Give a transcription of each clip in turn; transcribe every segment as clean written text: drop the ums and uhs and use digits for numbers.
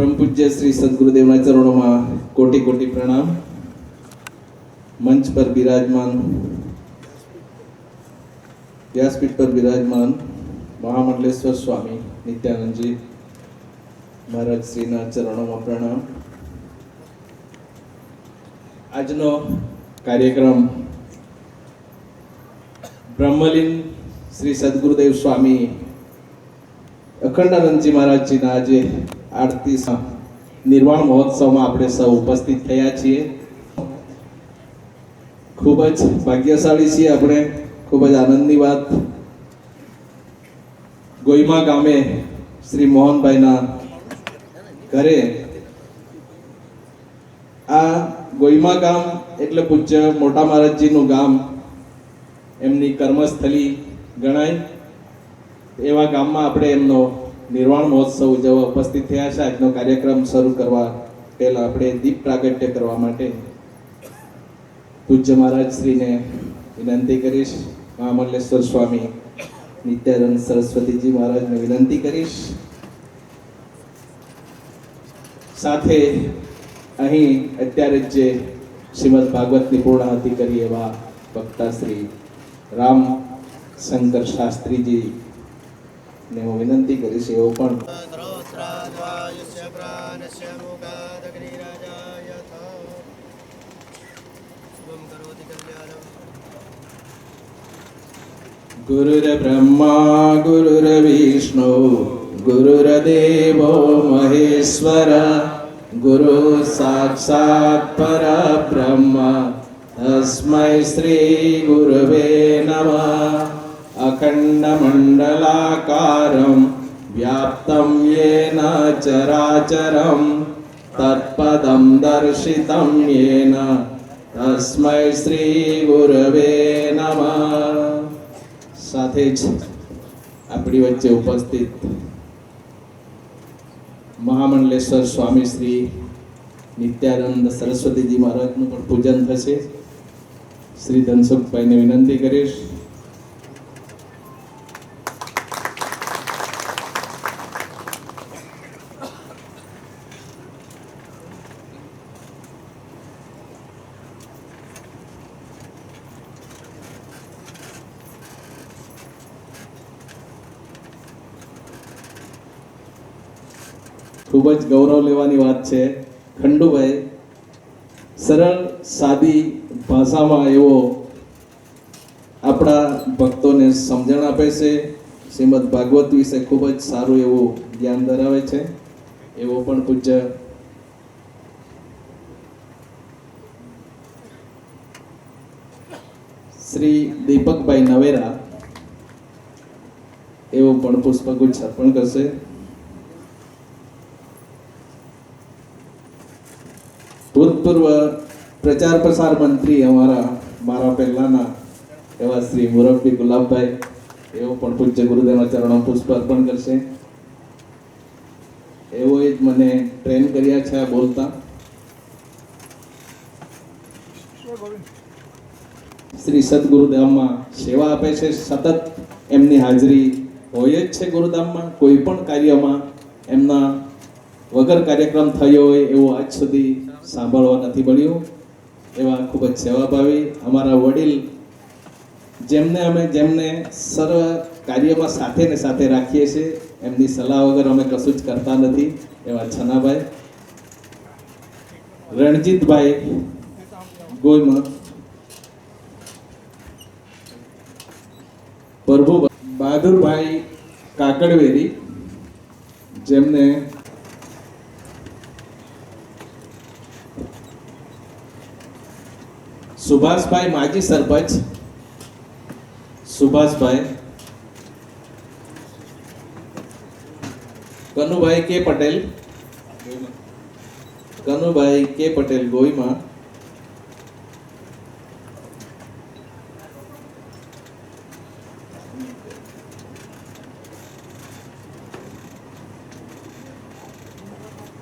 परम पूज्य श्री सद्गुरुदेवना चरणों में कोटि कोटि प्रणाम। मंच पर विराजमान, व्यासपीठ पर विराजमान महामंडलेश्वर स्वामी नित्यानंद जी महाराज श्रीना चरणों में प्रणाम। આજનો કાર્યક્રમ બ્રહ્મલીન શ્રી સદગુરુદેવ સ્વામી અખંડાનંદજી મહારાજજીના આજે આરતી નિર્વાણ મહોત્સવમાં આપણે સૌ ઉપસ્થિત થયા છીએ। ખૂબ જ ભાગ્યશાળી છીએ આપણે। ખૂબ જ આનંદની વાત, ગોઈમા ગામે શ્રી મોહનભાઈના ઘરે, આ ગોઈમા ગામ એટલે પૂજ્ય મોટા મહારાજજીનું ગામ, એમની કર્મસ્થલી ગણાય। એવા ગામમાં આપણે એમનો નિર્વાણ મહોત્સવ ઉજવવા ઉપસ્થિત થયા છે। આજનો કાર્યક્રમ શરૂ કરવા પહેલા આપણે દીપ પ્રાગટ્ય કરવા માટે પૂજ્ય મહારાજ શ્રીને વિનંતી કરીશ। મહામંડલેશ્વર સ્વામી નિત્યાનંદ સરસ્વતીજી મહારાજને વિનંતી કરીશ। સાથે અહીં અત્યારે જે શ્રીમદ ભાગવતની પૂર્ણાહુતિ કરી એવા વક્તા શ્રી રામ શંકર શાસ્ત્રીજી ને હું વિનંતી કરીશ। એવો પણ गुरुर्ब्रह्मा गुरुर्विष्णु गुरुर्देवो महेश्वर गुरु साक्षात् परब्रह्म तस्मै श्री गुरवे नमः। अखण्डमण्डलाकारं व्याप्तं येन चराचरं तत्पदं दर्शितं येन तस्मै श्री गुरवे नमः। સાથે જ આપણી વચ્ચે ઉપસ્થિત મહામંડલેશ્વર સ્વામી શ્રી નિત્યાનંદ સરસ્વતીજી મહારાજનું પણ પૂજન થશે। શ્રી ધનસુખભાઈને વિનંતી કરીશ। ખૂબ જ ગૌરવ લેવાની વાત છે। ખંડુભાઈ સરળ સાદી ભાષામાં એવો આપણા ભક્તોને સમજણ આપે છે। શ્રીમદ ભાગવત વિશે ખૂબ જ સારું એવું જ્ઞાન ધરાવે છે। એવો પણ પૂજ્ય શ્રી દીપકભાઈ નવેરા એવો પણ પુષ્પગુચ્છ અર્પણ કરશે। ભૂતપૂર્વ પ્રચાર પ્રસાર મંત્રી મારા પહેલાના એવા શ્રી મુરબ્બી ગુલાબભાઈ એવો પણ પૂજ્ય ગુરુદેવના ચરણો પુષ્પ અર્પણ કરશે। એવો જ મને ટ્રેન કર્યા છે આ બોલતા। શ્રી સદગુરુધામમાં સેવા આપે છે, સતત એમની હાજરી હોય જ છે ગુરુધામમાં। કોઈ પણ કાર્યમાં એમના વગર કાર્યક્રમ થયો હોય એવું આજ સુધી સાંભળવા નથી મળ્યું। એવા ખૂબ જ સેવાભાવી અમારા વડીલ, જેમને સર્વ કાર્યમાં સાથે ને સાથે રાખીએ છીએ। એમની સલાહ વગર અમે કશું જ કરતા નથી। એવા છનાભાઈ, રણજીતભાઈ ગોઈમા, પ્રભુ બહાદુરભાઈ કાકડવેરી, જેમને સુભાષભાઈ માજી સરપંચ, સુભાષભાઈ, કનુભાઈ કે પટેલ, કનુભાઈ કે પટેલ ગોઈમા,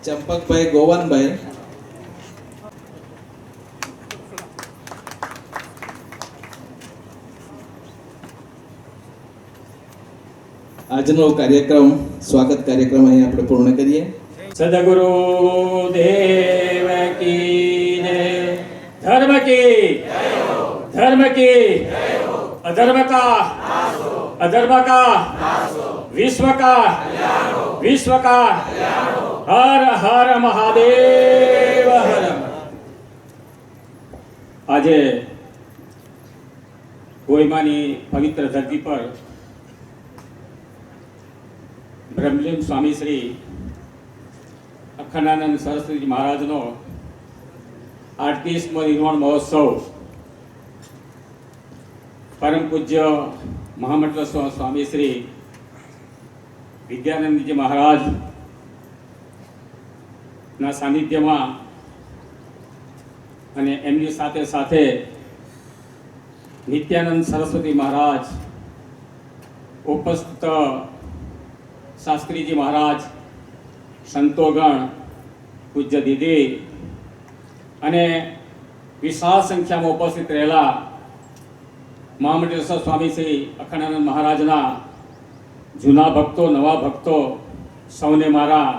ચંપકભાઈ ગોવાનભાઈ, આજનો કાર્યક્રમ સ્વાગત કાર્યક્રમ અહીં આપણે પૂર્ણ કરીએ। સદગુરુ દેવ કી જય. ધર્મ કી ધર્મ કી અધર્મ કા વિશ્વ કા હર હર મહાદેવ હર. આજે કોઈમાની પવિત્ર ધરતી પર બ્રહ્મલીન સ્વામી શ્રી અખંડાનંદ સરસ્વતી મહારાજનો 38મો નિર્વાણ મહોત્સવ પરમ પૂજ્ય મહામંડળ સ્વામી શ્રી વિદ્યાનંદજી મહારાજ ના સાનિધ્યમાં અને એમની સાથે સાથે નિત્યાનંદ સરસ્વતી મહારાજ, ઉપસ્થ શાસ્ત્રીજી મહારાજ, સંતોગણ, પૂજ્ય દીદી અને વિશાળ સંખ્યામાં ઉપસ્થિત રહેલા મહામંડળેશ્વર સ્વામી શ્રી અખંડાનંદ મહારાજના જૂના ભક્તો, નવા ભક્તો સૌને મારા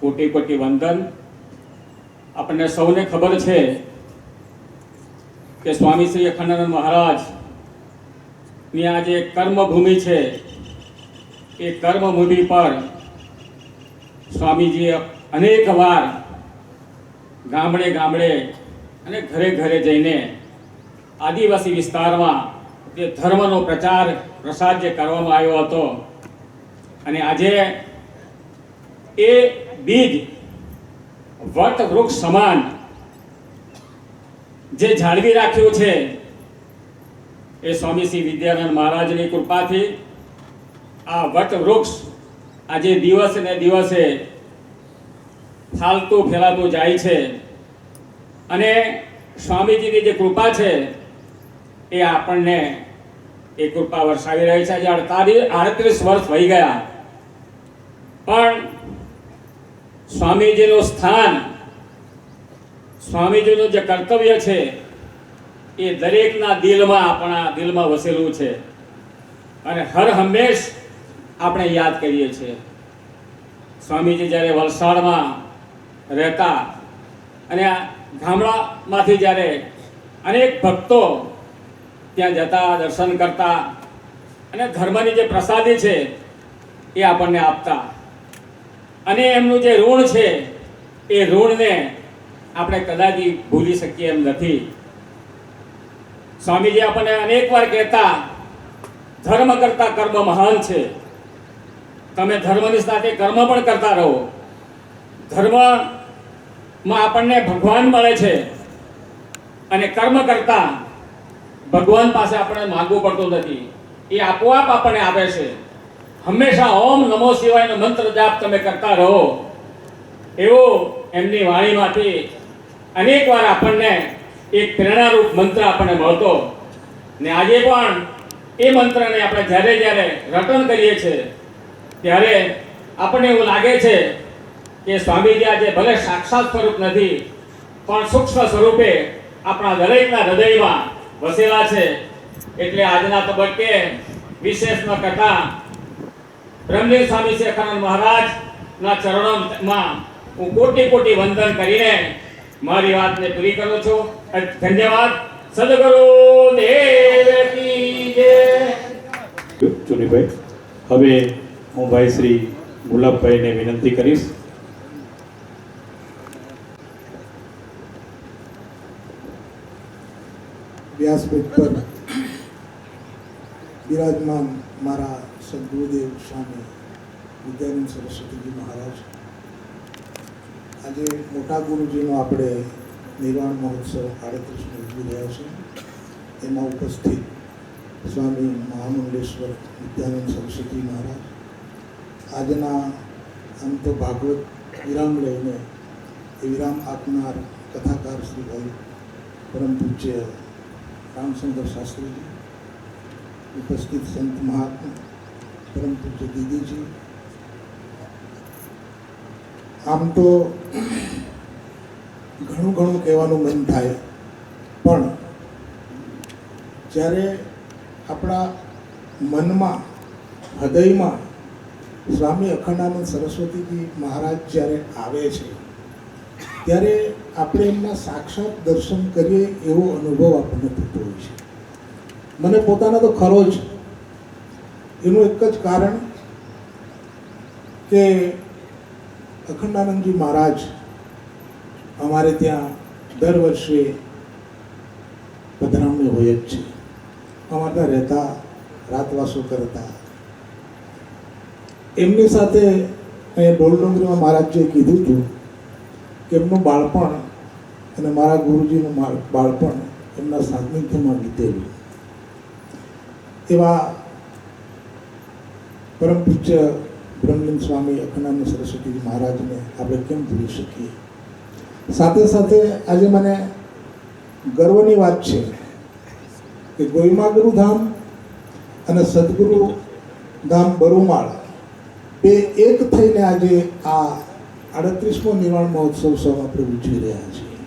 કોટી કોટી વંદન. આપણને સૌને ખબર છે કે સ્વામી શ્રી અખંડાનંદ મહારાજની આ જે કર્મભૂમિ છે એ કર્મભૂમિ પર સ્વામીજીએ અનેક વાર ગામડે ગામડે અને ઘરે ઘરે જઈને આદિવાસી વિસ્તારમાં જે ધર્મનો પ્રચાર પ્રસાર જે કરવામાં આવ્યો હતો અને આજે એ બીજ વટ વૃક્ષ સમાન જે જાળવી રાખ્યું છે એ સ્વામી શ્રી વિદ્યાનંદ મહારાજની કૃપાથી આ વટ વૃક્ષ આજે દિવસે ને દિવસે ફાલતું ફેલાતું જાય છે અને સ્વામીજીની જે કૃપા છે એ આપણને એ કૃપા વરસાવી રહી છે. આજે 38 વર્ષ થઈ ગયા પણ સ્વામીજીનું સ્થાન, સ્વામીજીનું જે કર્તવ્ય છે એ દરેકના દિલમાં, આપણા દિલમાં વસેલું છે અને હર હંમેશ આપણે યાદ કરીએ છીએ. સ્વામીજી જ્યારે વલસાડમાં રહેતા અને આ ગામડામાંથી જ્યારે અનેક ભક્તો ત્યાં જતા, દર્શન કરતા અને ધર્મની જે પ્રસાદી છે એ આપણને આપતા અને એમનું જે ઋણ છે એ ઋણને આપણે કદાચ ભૂલી શકીએ એમ નથી. સ્વામીજી આપણને અનેક વાર કહેતા, ધર્મ કરતા કર્મ મહાન છે. તમે ધર્મની સાથે કર્મ પણ કરતા રહો. ધર્મમાં આપણને ભગવાન મળે છે અને કર્મ કરતા ભગવાન પાસે આપણે માંગવું પડતું નથી, એ આપોઆપ આપણને આપે છે. હંમેશા ઓમ નમો શિવાયનો મંત્ર જાપ તમે કરતા રહો, એવો એમની વાણીમાંથી અનેક વાર આપણને એક પ્રેરણારૂપ મંત્ર આપણને મળતો ને આજે પણ એ મંત્રને આપણે જ્યારે જ્યારે રટન કરીએ છીએ ત્યારે આપણને એવું લાગે છે કે સ્વામીજી આજે ભલે સાક્ષાત સ્વરૂપ નથી પણ સૂક્ષ્મ સ્વરૂપે આપણા દરેકના હૃદયમાં વસેલા છે. એટલે આજના તબક્કે વિશેષ ન કરતા બ્રહ્મલીન સ્વામી શ્રી અખંડાનંદ મહારાજના ચરણોમાં હું કોટી કોટી વંદન કરીને મારી વાતને પૂરી કરું છું. ધન્યવાદ. સદગુરુ દેવ કી જય. ચુનીભાઈ, હવે હું ભાઈ શ્રી ગુલાબભાઈને વિનંતી કરીશ. વ્યાસપીઠ પર બિરાજમાન મારા સદગુરુદેવ સ્વામી વિદ્યાનંદ સરસ્વતીજી મહારાજ, આજે મોટા ગુરુજીનો આપણે નિર્વાણ મહોત્સવ 38 ઉજવી રહ્યા છે. એમાં ઉપસ્થિત સ્વામી મહામંડલેશ્વર વિદ્યાનંદ સરસ્વતી મહારાજ, આજના આમ તો ભાગવત વિરામ લઈને એ વિરામ આપનાર કથાકાર શ્રીભાઈ પરમ પૂજ્ય રામશંકર શાસ્ત્રીજી, ઉપસ્થિત સંત મહાત્મા પરમ પૂજ્ય દીદીજી. આમ તો ઘણું ઘણું કહેવાનું મન થાય પણ જ્યારે આપણા મનમાં, હૃદયમાં સ્વામી અખંડાનંદ સરસ્વતીજી મહારાજ જ્યારે આવે છે ત્યારે આપણે એમના સાક્ષાત દર્શન કરીએ એવો અનુભવ આપણને થતો હોય છે. મને પોતાનો તો ખરો જ. એનું એક જ કારણ કે અખંડાનંદજી મહારાજ અમારે ત્યાં દર વર્ષે પધરામણી હોય જ છે. અમારે ત્યાં રહેતા, રાતવાસો કરતા. એમની સાથે અહીંયા ડોલડોંગરીમાં મહારાજજીએ કીધું હતું કે એમનું બાળપણ અને મારા ગુરુજીનું બાળપણ એમના સાનિધ્યમાં વીતેલું. એવા પરમ પૂજ્ય બ્રહ્મલિંગ સ્વામી અખંડાનંદ સરસ્વતીજી મહારાજને આપણે કેમ ભૂલી શકીએ. સાથે સાથે આજે મને ગર્વની વાત છે કે ગોઈમા ગુરુધામ અને સદગુરુ ધામ બરુમાળ બે એક થઈને આજે આ 38મો નિર્વાણ મહોત્સવ આપણે ઉજવી રહ્યા છીએ.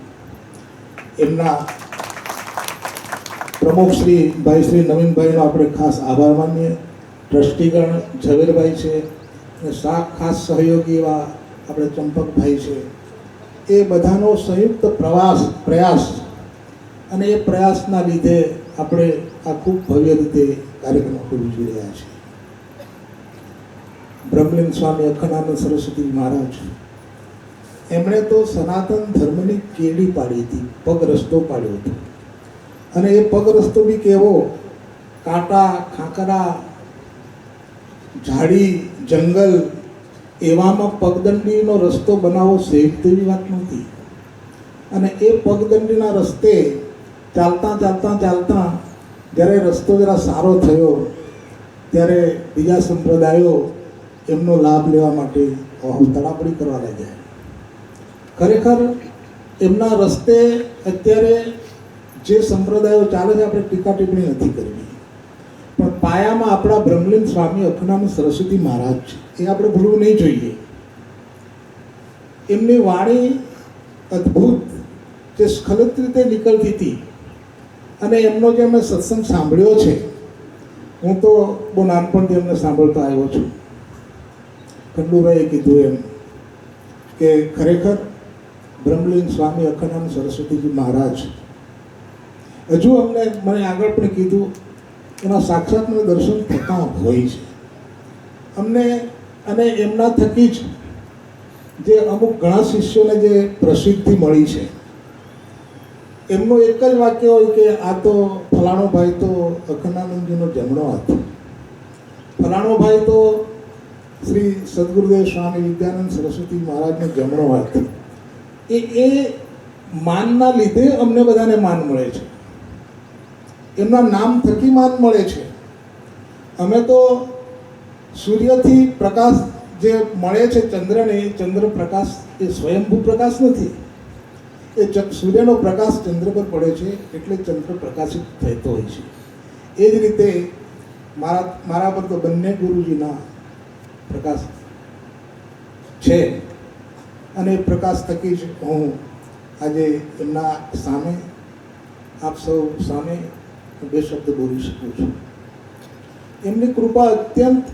એમના પ્રમુખ શ્રી ભાઈ શ્રી નવીનભાઈનો આપણે ખાસ આભાર માનીએ. ટ્રસ્ટીગણ ઝવેરભાઈ છે અને ખાસ સહયોગી એવા આપણે ચંપકભાઈ છે. એ બધાનો સંયુક્ત પ્રયાસ અને એ પ્રયાસના લીધે આપણે આ ખૂબ ભવ્ય રીતે કાર્યક્રમ આપણે ઉજવી રહ્યા છીએ. બ્રહ્મલિંગ સ્વામી અખંડાનંદ સરસ્વતી મહારાજ એમણે તો સનાતન ધર્મની કેડી પાડી હતી, પગ રસ્તો પાડ્યો હતો. અને એ પગ રસ્તો બી કેવો, કાંટા, ખાંકરા, ઝાડી, જંગલ એવામાં પગદંડીનો રસ્તો બનાવવો સહેજ તેવી વાત નહોતી. અને એ પગદંડીના રસ્તે ચાલતા જ્યારે રસ્તો જરા સારો થયો ત્યારે બીજા સંપ્રદાયો એમનો લાભ લેવા માટે તડાપડી કરવા લાગ્યા. ખરેખર એમના રસ્તે અત્યારે જે સંપ્રદાયો ચાલે છે આપણે ટીકા ટિપ્પણી નથી કરવી, પણ પાયામાં આપણા બ્રહ્મલિંગ સ્વામી અખંડાનંદ સરસ્વતી મહારાજ છે. એ આપણે ભૂલવું નહીં જોઈએ. એમની વાણી અદ્ભુત, જે સ્ખલિત રીતે નીકળતી હતી. અને એમનો જે મેં સત્સંગ સાંભળ્યો છે, હું તો બહુ નાનપણથી એમને સાંભળતો આવ્યો છું. ખંડુભાઈએ કીધું એમ કે ખરેખર બ્રહ્મલિંગ સ્વામી અખંડાનંદ સરસ્વતીજી મહારાજ હજુ મને આગળ પણ કીધું એના સાક્ષાત મને દર્શન થતા હોય છે અમને. અને એમના થકી જ જે અમુક ઘણા શિષ્યોને જે પ્રસિદ્ધિ મળી છે, એમનું એક જ વાક્ય હોય કે આ તો ફલાણો ભાઈ તો અખંડાનંદજીનો જમણો હાથ, ફલાણો ભાઈ તો શ્રી સદગુરુદેવ સ્વામી વિદ્યાનંદ સરસ્વતી મહારાજનો જમણો હાથ. એ માનના લીધે અમને બધાને માન મળે છે, એમના નામ થકી માન મળે છે. અમે તો સૂર્યથી પ્રકાશ જે મળે છે ચંદ્રને, એ ચંદ્ર પ્રકાશ એ સ્વયંભૂ પ્રકાશ નથી. એ સૂર્યનો પ્રકાશ ચંદ્ર પર પડે છે એટલે ચંદ્ર પ્રકાશિત થતો હોય છે. એ જ રીતે મારા પર તો બંને ગુરુજીના પ્રકાશ છે. અને એ પ્રકાશ થકી જ હું આજે એમના સામે, આપ સૌ સામે બે શબ્દ બોલી શકું છું. એમની કૃપા અત્યંત,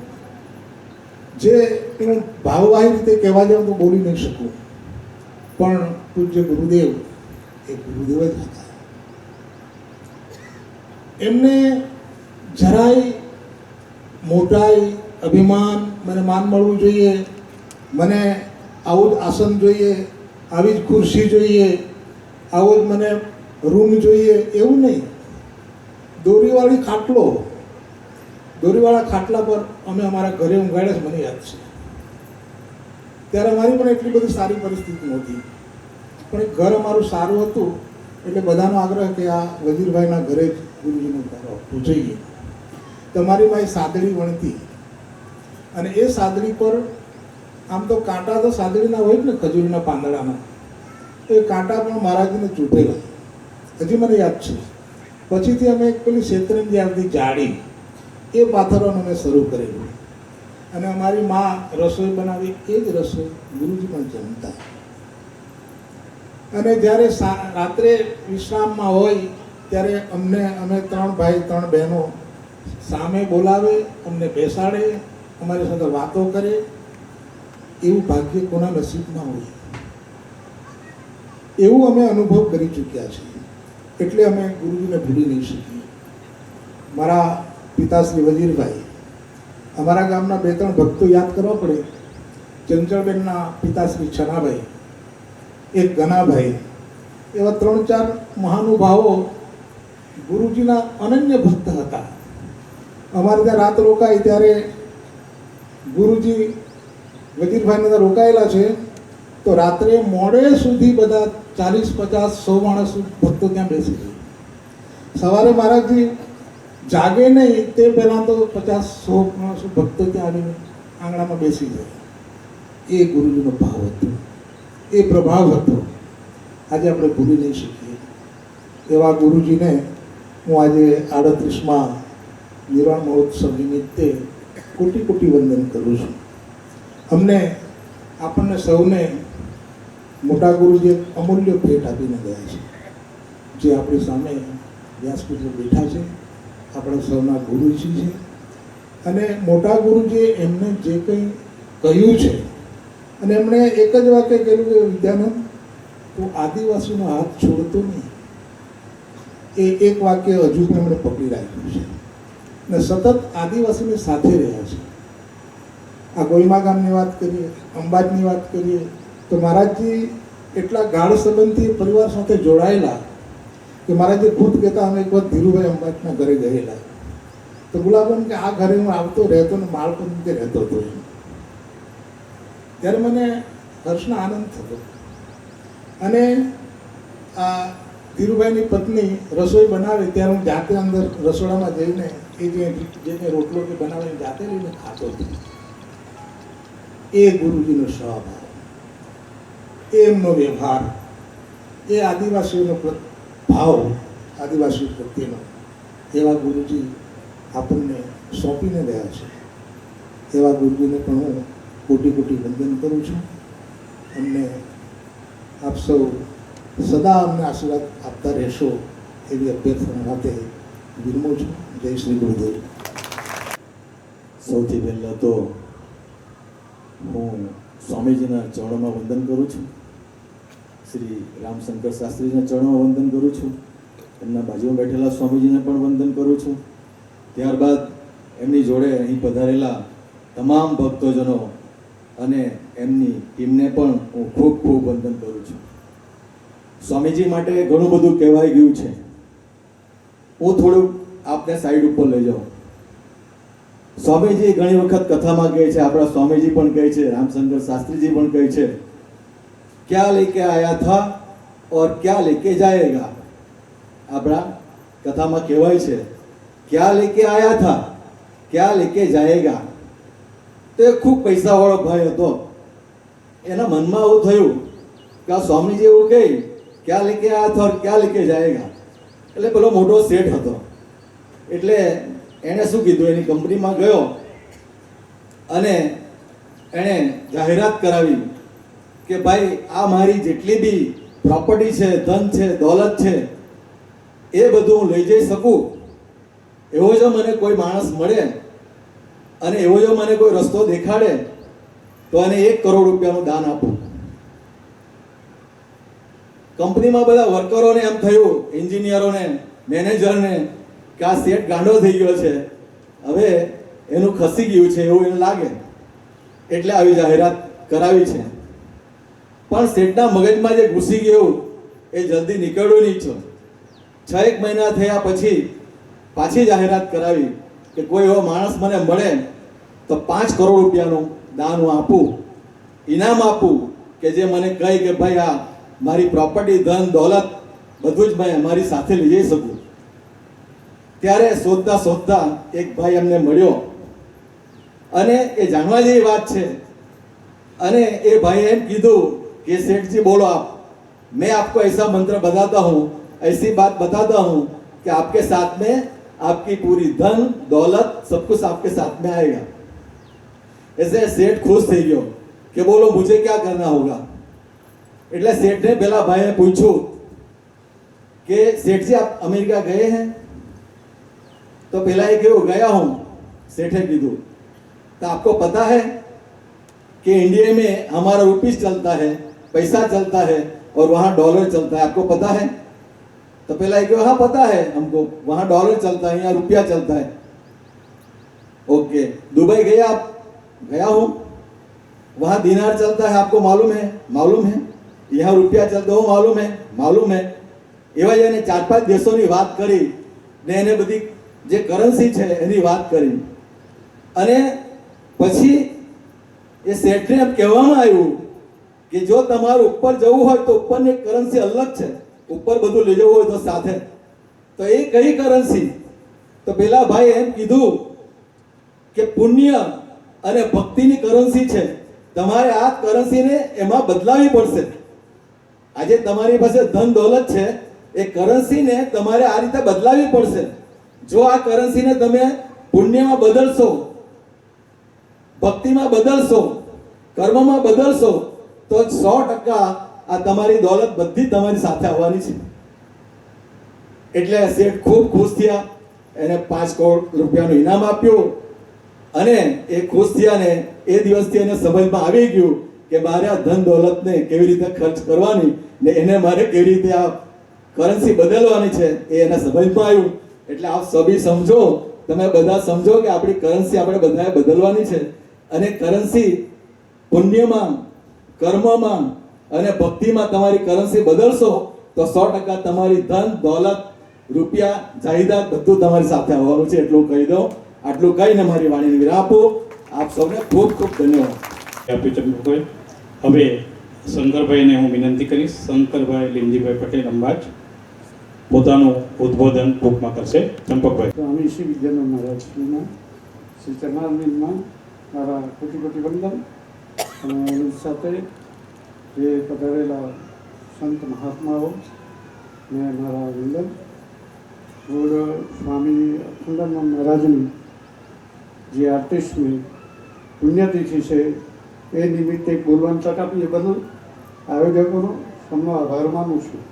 જે હું ભાવવાહી રીતે કહેવા જાઉં તો બોલી નહીં શકું, પણ પૂજ્ય ગુરુદેવ એ ગુરુદેવ જ હતા. એમને જરાય મોટાઈ, અભિમાન, મને માન મળવું જોઈએ, મને આવું જ આસન જોઈએ, આવી જ ખુરશી જોઈએ, આવો જ મને રૂમ જોઈએ, એવું નહીં. દોરીવાળા ખાટલા પર અમે અમારા ઘરે ઊંઘાડ્યા છે, મને યાદ છે. ત્યારે અમારી પણ એટલી બધી સારી પરિસ્થિતિ નહોતી, પણ એ ઘર અમારું સારું હતું એટલે બધાનો આગ્રહ કે આ વજીરભાઈના ઘરે જ ગુરુજીનું ઘર આપવું જોઈએ. તમારી મારી સાદડી વણતી, અને એ સાદડી પર આમ તો કાંટા તો સાદડીના હોય જ ને, ખજૂરીના પાંદડાના. એ કાંટા પણ મહારાજને ચૂંટેલા, હજી મને યાદ છે. પછીથી અમે પેલી શેતરંજી આવતી જાડી, એ પાથરવાનું અમે શરૂ કરેલું. અને અમારી મા રસોઈ બનાવી, એ જ રસોઈ ગુરુજી પણ જમતા. અને જ્યારે રાત્રે વિશ્રામમાં હોય ત્યારે અમે 3 ભાઈ 3 બહેનો સામે બોલાવે, અમને બેસાડે, અમારી સાથે વાતો કરે એવું ભાગ્ય કોના નસીબમાં હોય, એવું અમે અનુભવ કરી ચૂક્યા છીએ. એટલે અમે ગુરુજીને ભૂલી નહીં શકીએ. મારા પિતાશ્રી વજીરભાઈ, અમારા ગામના 2-3 ભક્તો યાદ કરવા પડે. ચંચળબેનના પિતાશ્રી છનાભાઈ, એક ગનાભાઈ, એવા 3-4 મહાનુભાવો ગુરુજીના અનન્ય ભક્ત હતા. અમારે ત્યાં રાત રોકાય ત્યારે ગુરુજી વજીરભાઈને ત્યાં રોકાયેલા છે તો રાત્રે મોડે સુધી બધા 40-50-100 માણસ ભક્તો ત્યાં બેસી જાય. સવારે મહારાજજી જાગે નહીં તે પહેલાં તો 50-100 માણસો ભક્તો ત્યાં આવીને આંગણામાં બેસી જાય. એ ગુરુજીનો ભાવ હતો, એ પ્રભાવ હતો. આજે આપણે ભૂલી નહીં શકીએ. એવા ગુરુજીને હું આજે 38મા નિર્વાણ મહોત્સવ નિમિત્તે કોટી કોટી વંદન કરું છું. અમને આપણને સૌને મોટા ગુરુજી એક અમૂલ્ય ભેટ આપીને ગયા છે. જે આપણી સામે વ્યાસપીઠ પર બેઠા છે, આપણા સૌના ગુરુજી છે. અને મોટા ગુરુજીએ એમને જે કંઈ કહ્યું છે, અને એમણે એક જ વાક્ય કહ્યું કે વિદ્યાનંદ, તું આદિવાસીનો હાથ છોડતો નહીં. એ એક વાક્ય હજુ પણ એમણે પકડી રાખ્યું છે અને સતત આદિવાસીની સાથે રહ્યા છે. આ ગોઈમા ગામની વાત કરીએ, અંબાજની વાત કરીએ તો મહારાજજી એટલા ગાઢ સંબંધથી પરિવાર સાથે જોડાયેલા કે મહારાજજી ખુદ કહેતા, અમે એક વખત ધીરુભાઈ અંબાજના ઘરે ગયેલા તો ગુલાબન કે આ ઘરે હું આવતો રહેતો ને બાળપણ રીતે રહેતો હતો. ત્યારે મને હર્ષનો આનંદ થતો. અને આ ધીરુભાઈની પત્ની રસોઈ બનાવે ત્યારે હું જાતે અંદર રસોડામાં જઈને એ જે રોટલો કે બનાવીને જાતે લઈને ખાતો હતો. એ ગુરુજીનો સ્વભાવ, એ એમનો વ્યવહાર, એ આદિવાસીઓનો ભાવ, આદિવાસીઓ પ્રત્યેનો, એવા ગુરુજી આપણને સોંપીને ગયા છે. એવા ગુરુજીને પણ હું કોટી કોટી વંદન કરું છું. અમને આપ સૌ સદા અમને આશીર્વાદ આપતા રહેશો એવી અભ્યર્થના સાથે વિરમું છું. જય શ્રી ગુરુદેવ. સૌથી પહેલાં તો હું સ્વામીજીના ચરણોમાં વંદન કરું છું. શ્રી રામશંકર શાસ્ત્રીજીના ચરણોમાં વંદન કરું છું. એમના બાજુમાં બેઠેલા સ્વામીજીને પણ વંદન કરું છું. ત્યારબાદ એમની જોડે અહીં પધારેલા તમામ ભક્તોજનો અને એમની ટીમને પણ હું ખૂબ ખૂબ વંદન કરું છું. સ્વામીજી માટે ઘણું બધું કહેવાઈ ગયું છે. હું થોડુંક આપને સાઈડ ઉપર લઈ જાઉં. સ્વામીજી ઘણી વખત કથામાં કહે છે, આપણા સ્વામીજી પણ કહે છે, રામશંકર શાસ્ત્રીજી પણ કહે છે, ક્યાં લેકે આયા થા ઓર ક્યાં લેકે જાયેગા. આપણા કથામાં કહેવાય છે, ક્યાં લેકે આયા થા ક્યાં લેકે જાયેગા. તો એ ખૂબ પૈસાવાળો ભાઈ હતો. એના મનમાં એવું થયું કે આ સ્વામીજી એવું કહે ક્યાં લેકે આયા થા ઓર ક્યાં લેકે જાયેગા. એટલે પેલો મોટો શેઠ હતો. એટલે એણે શું કીધું, એની કંપનીમાં ગયો અને એણે જાહેરાત કરાવી કે ભાઈ આ મારી જેટલી બી પ્રોપર્ટી છે, ધન છે, દોલત છે, એ બધું હું લઈ જઈ શકું એવો જો મને કોઈ માણસ મળે અને એવો જો મને કોઈ રસ્તો દેખાડે તો એને 1 કરોડ રૂપિયાનું દાન આપું. કંપનીમાં બધા વર્કરોને એમ થયું, એન્જિનિયરોને, મેનેજરને, કે આ શેઠ ગાંડો થઈ ગયો છે, હવે એનું ખસી ગયું છે એવું એને લાગે, એટલે આવી જાહેરાત કરાવી છે. પણ શેઠના મગજમાં જે ઘૂસી ગયું એ જલ્દી નીકળ્યું નહીં છે. 6 મહિના થયા પછી પાછી જાહેરાત કરાવી કે કોઈ એવો માણસ મને મળે તો 5 કરોડ રૂપિયાનું દાન હું આપું, ઇનામ આપું, કે જે મને કહે કે ભાઈ આ મારી પ્રોપર્ટી, ધન, દોલત બધું જ મેં મારી સાથે લઈ જઈ શકું. ત્યારે શોધતા શોધતા એક ભાઈ અમને મળ્યો અને એ જાણવા જેવી વાત છે. અને એ ભાઈએ એમ કીધું कि सेठ जी बोलो आप, मैं आपको ऐसा मंत्र बताता हूँ, ऐसी बात बताता हूँ कि आपके साथ में आपकी पूरी धन दौलत सब कुछ आपके साथ में आएगा. ऐसे सेठ खुश થઈ ગયો કે બોલો मुझे क्या करना होगा. એટલે सेठ ने પેલા ભાઈએ પૂછ્યું કે सेठ जी आप अमेरिका गए हैं. તો પેલા એ કહ્યું ગયા હું. શેઠે કીધું तो आपको पता है कि इंडिया में हमारा रुपीस चलता है, पैसा चलता है और वहाँ डॉलर चलता है, आपको पता है? तो पहला एक हाँ पता है हमको, वहाँ डॉलर चलता है, यहाँ रुपया चलता है। ओके, दुबई गए आप? गया हूँ, वहाँ दिनार चलता है, आपको मालूम है? मालूम है। यहाँ रुपया चलता हो, मालूम है? मालूम है। એવા એને 4-5 દેશોની વાત કરી ને એને બધી જે કરન્સી છે એની વાત કરી અને પછી એ શેઠને એમ કહેવામાં આવ્યું કે જો તમારે ઉપર જવું હોય તો ઉપરની એક કરન્સી અલગ છે, ઉપર બધું લઈ જવું હોય તો સાથે, તો એ કઈ કરન્સી? તો પેલા ભાઈ એમ કીધું કે પુણ્ય અને ભક્તિની કરન્સી છે, તમારે આ કરન્સીને એમાં બદલાવી પડશે। આજે તમારી પાસે ધન દોલત છે, એ કરન્સીને તમારે આ રીતે બદલાવી પડશે। જો આ કરન્સીને તમે પુણ્યમાં બદલશો, ભક્તિમાં બદલશો, કર્મમાં બદલશો તો 100% આ તમારી દોલત બધી તમારી સાથે આવવાની છે। એટલે શેઠ ખૂબ ખુશ થયા, એને 5 કરોડ રૂપિયાનું ઇનામ આપ્યું અને એ ખુશ થયા ને એ દિવસથી એને સમજમાં આવી ગયું કે મારે આ ધન દોલતને કેવી રીતે ખર્ચ કરવાની ને એને મારે કેવી રીતે આ કરન્સી બદલવાની છે એ એને સમજમાં આવ્યું। એટલે આપ સભી સમજો, તમે બધા સમજો કે આપણી કરન્સી આપણે બધાએ બદલવાની છે અને કરન્સી પુણ્યમાં, કર્મમાં અને ભક્તિમાં તમારી કરન્સી બદલશો તો 100% તમારી ધન દોલત, રૂપિયા, જાયદાદ બધું તમારી સાથે આવવાનું છે। એટલું કહી દઉં। આટલું કહીને મારી વાણીને વિરામ આપું। આપ સૌને ખૂબ ખૂબ ધન્યવાદ આપી ચંપકભાઈ। હવે શંકરભાઈને હું વિનંતી કરીશ, શંકરભાઈ લીમજીભાઈ પટેલ અંબાજ પોતાનું ઉદ્બોધન ટૂંકમાં કરશે। ચંપકભાઈ। સ્વામી શ્રી વિદ્યાનંદ મહારાજના શ્રી ચરણારવિંદમાં મારા કોટી કોટી વંદન અને એની સાથે જે પધારેલા સંત મહાત્માઓ ને મારા વંદન। और स्वामी अखंडानंद મહારાજની જે 38મી પુણ્યતિથિ છે એ નિમિત્તે બોલવાની તક આપી એ બદલ આયોજકોનો તમને આભાર માનું છું।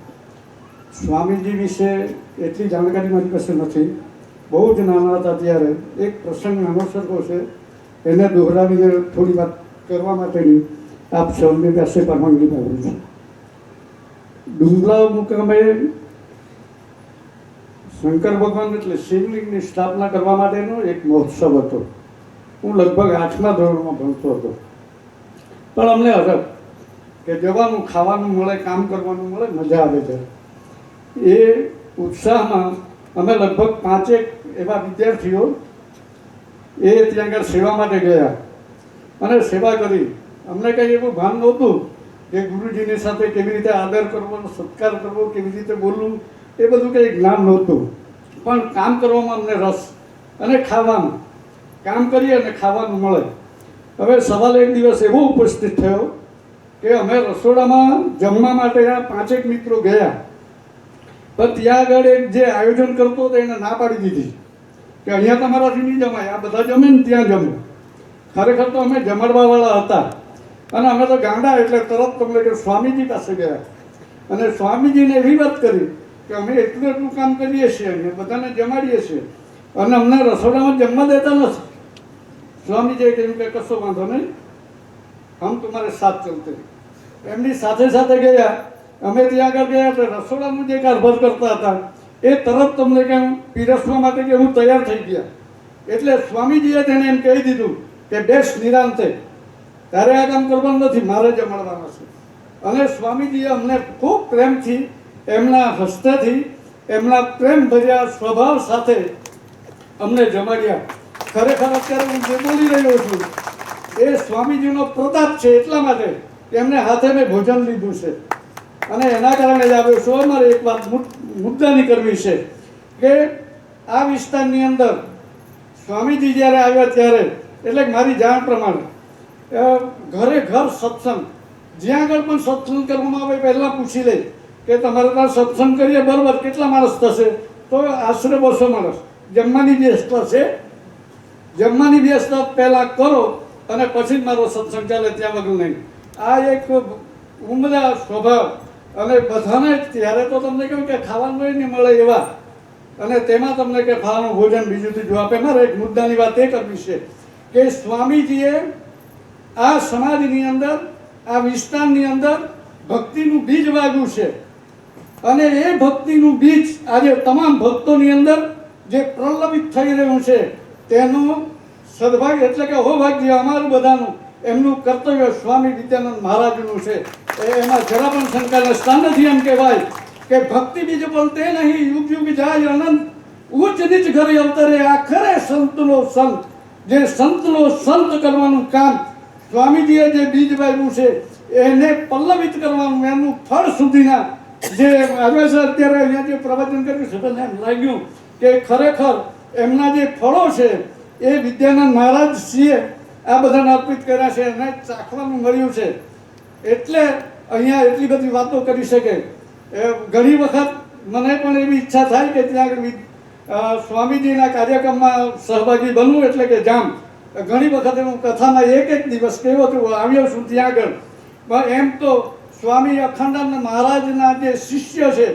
સ્વામીજી વિશે એટલી જાણકારી મારી પાસે નથી, બહુ જ નાના હતા ત્યારે એક પ્રસંગ નાનો સરખો છે, એને દોહરાવીને થોડી વાત કરવા માટેની આપ સૌની પાસે પરવાનગી માગું છું। ડુંગરાવ મુકામે શંકર ભગવાન એટલે શિવલિંગની સ્થાપના કરવા માટેનો એક મહોત્સવ હતો। હું લગભગ 8મા ધોરણમાં ભણતો હતો, પણ અમને હરખ કે જવાનું, ખાવાનું મળે, કામ કરવાનું મળે, મજા આવે છે। એ ઉત્સાહમાં અમે લગભગ 5 એવા વિદ્યાર્થીઓ એ ત્યાં આગળ સેવા માટે ગયા અને સેવા કરી। અમને કંઈ એવું ભાન નહોતું કે ગુરુજીની સાથે કેવી રીતે આદર કરવો, સત્કાર કરવો, કેવી રીતે બોલવું, એ બધું કંઈ જ્ઞાન નહોતું, પણ કામ કરવામાં અમને રસ અને ખાવાનું, કામ કરીએ અને ખાવાનું મળે। હવે સવાલ એક દિવસ એવો ઉપસ્થિત થયો કે અમે રસોડામાં જમવા માટે આ 5 મિત્રો ગયા, પણ ત્યાં આગળ એક જે આયોજન કરતો હતો એને ના પાડી દીધી કે અહીંયા તમારાથી નહીં જમાય, આ બધા જમે ને ત્યાં જમો। ખરેખર તો અમે જમાડવાવાળા હતા અને અમે તો ગાંડા, એટલે તરત તમને કે સ્વામીજી પાસે ગયા અને સ્વામીજીને એવી વાત કરી કે અમે એટલું એટલું કામ કરીએ છીએ અને બધાને જમાડીએ છીએ અને અમને રસોડામાં જમવા દેતા નથી। સ્વામીજીએ કહ્યું કે કશો વાંધો નહીં, હમ તમારે સાથ ચલતે। એમની સાથે સાથે ગયા, અમે ત્યાં આગળ ગયા એટલે રસોડાનું જે કારભાર કરતા હતા એ તરત તમને કેમ પીરસવા માટે કે હું તૈયાર થઈ ગયા। એટલે સ્વામીજીએ તેને એમ કહી દીધું કે બેસ નિરાંતે, તારે આ કામ કરવાનું નથી, મારે જમાડવાના છે। અને સ્વામીજીએ અમને ખૂબ પ્રેમથી, એમના હસ્તેથી, એમના પ્રેમ ભર્યા સ્વભાવ સાથે અમને જમાડ્યા। ખરેખર અત્યારે હું જે બોલી રહ્યો છું એ સ્વામીજીનો પ્રતાપ છે, એટલા માટે કે એમને હાથે મેં ભોજન લીધું છે અને એના કારણે જ આવ્યો છું। અમારે એક વાત મુદ્દાની કરવી છે કે આ વિસ્તારની અંદર સ્વામીજી જ્યારે આવ્યા ત્યારે, એટલે મારી જાણ પ્રમાણે ઘરે ઘર સત્સંગ, જ્યાં આગળ પણ સત્સંગ કરવામાં આવે પહેલાં પૂછી લે કે તમારે ત્યાં સત્સંગ કરીએ બરાબર કેટલા માણસ થશે, તો આશરે 200 માણસ। જમવાની વ્યવસ્થા છે, જમવાની વ્યવસ્થા પહેલાં કરો અને પછી જ મારો સત્સંગ ચાલે, ત્યાં વગર નહીં। આ એક ઉમદા સ્વભાવ અને બધાને ત્યારે તો તમને કહ્યું કે ખાવાનું નહીં મળે એવા, અને તેમાં તમને કે ખાવાનું ભોજન બીજું ત્રીજું આપે। મારે એક મુદ્દાની વાત એ કરવી છે કે સ્વામીજીએ આ સમાજની અંદર, આ વિસ્તારની અંદર ભક્તિનું બીજ વાવ્યું છે અને એ ભક્તિનું બીજ આજે તમામ ભક્તોની અંદર જે પ્રલંબિત થઈ રહ્યું છે તેનું સદભાગ્ય એટલે કે સૌભાગ્ય અમારું બધાનું, એમનું કર્તવ્ય સ્વામી વિદ્યાનંદ મહારાજનું છે. એમાં જરા પણ શંકાને સ્થાન નથી. એમ કહેવાય કે ભક્તિ બીજ બોલતે નહીં, યુગ યુગ જાય અનંત, ઉચ્ચ નીચ ઘરે અવતરે આખરે સંતનો સંત. જે સંતનો સંત કરવાનું કામ સ્વામીજીએ જે બીજ વાવ્યું છે એને પલ્લવિત કરવાનું, એનું ફળ સુધીના જે આવે છે અત્યારે અહીંયા જે પ્રવચન કર્યું છે બધાને એમ લાગ્યું કે ખરેખર એમના જે ફળો છે એ વિદ્યાનંદ મહારાજશ્રીએ આ બધાને અર્પિત કર્યા છે અને ચાખવાનું મળ્યું છે. એટલે અહીંયા એટલી બધી વાતો કરી શકે. ઘણી વખત મને પણ એવી ઈચ્છા થાય કે ત્યાં આગળ સ્વામીજીના કાર્યક્રમમાં સહભાગી બનવું, એટલે કે જામ. ઘણી વખત હું કથામાં એક દિવસ કેવો તો આવ્યો છું ત્યાં આગળ. પણ એમ તો સ્વામી અખંડાનંદ મહારાજના જે શિષ્ય છે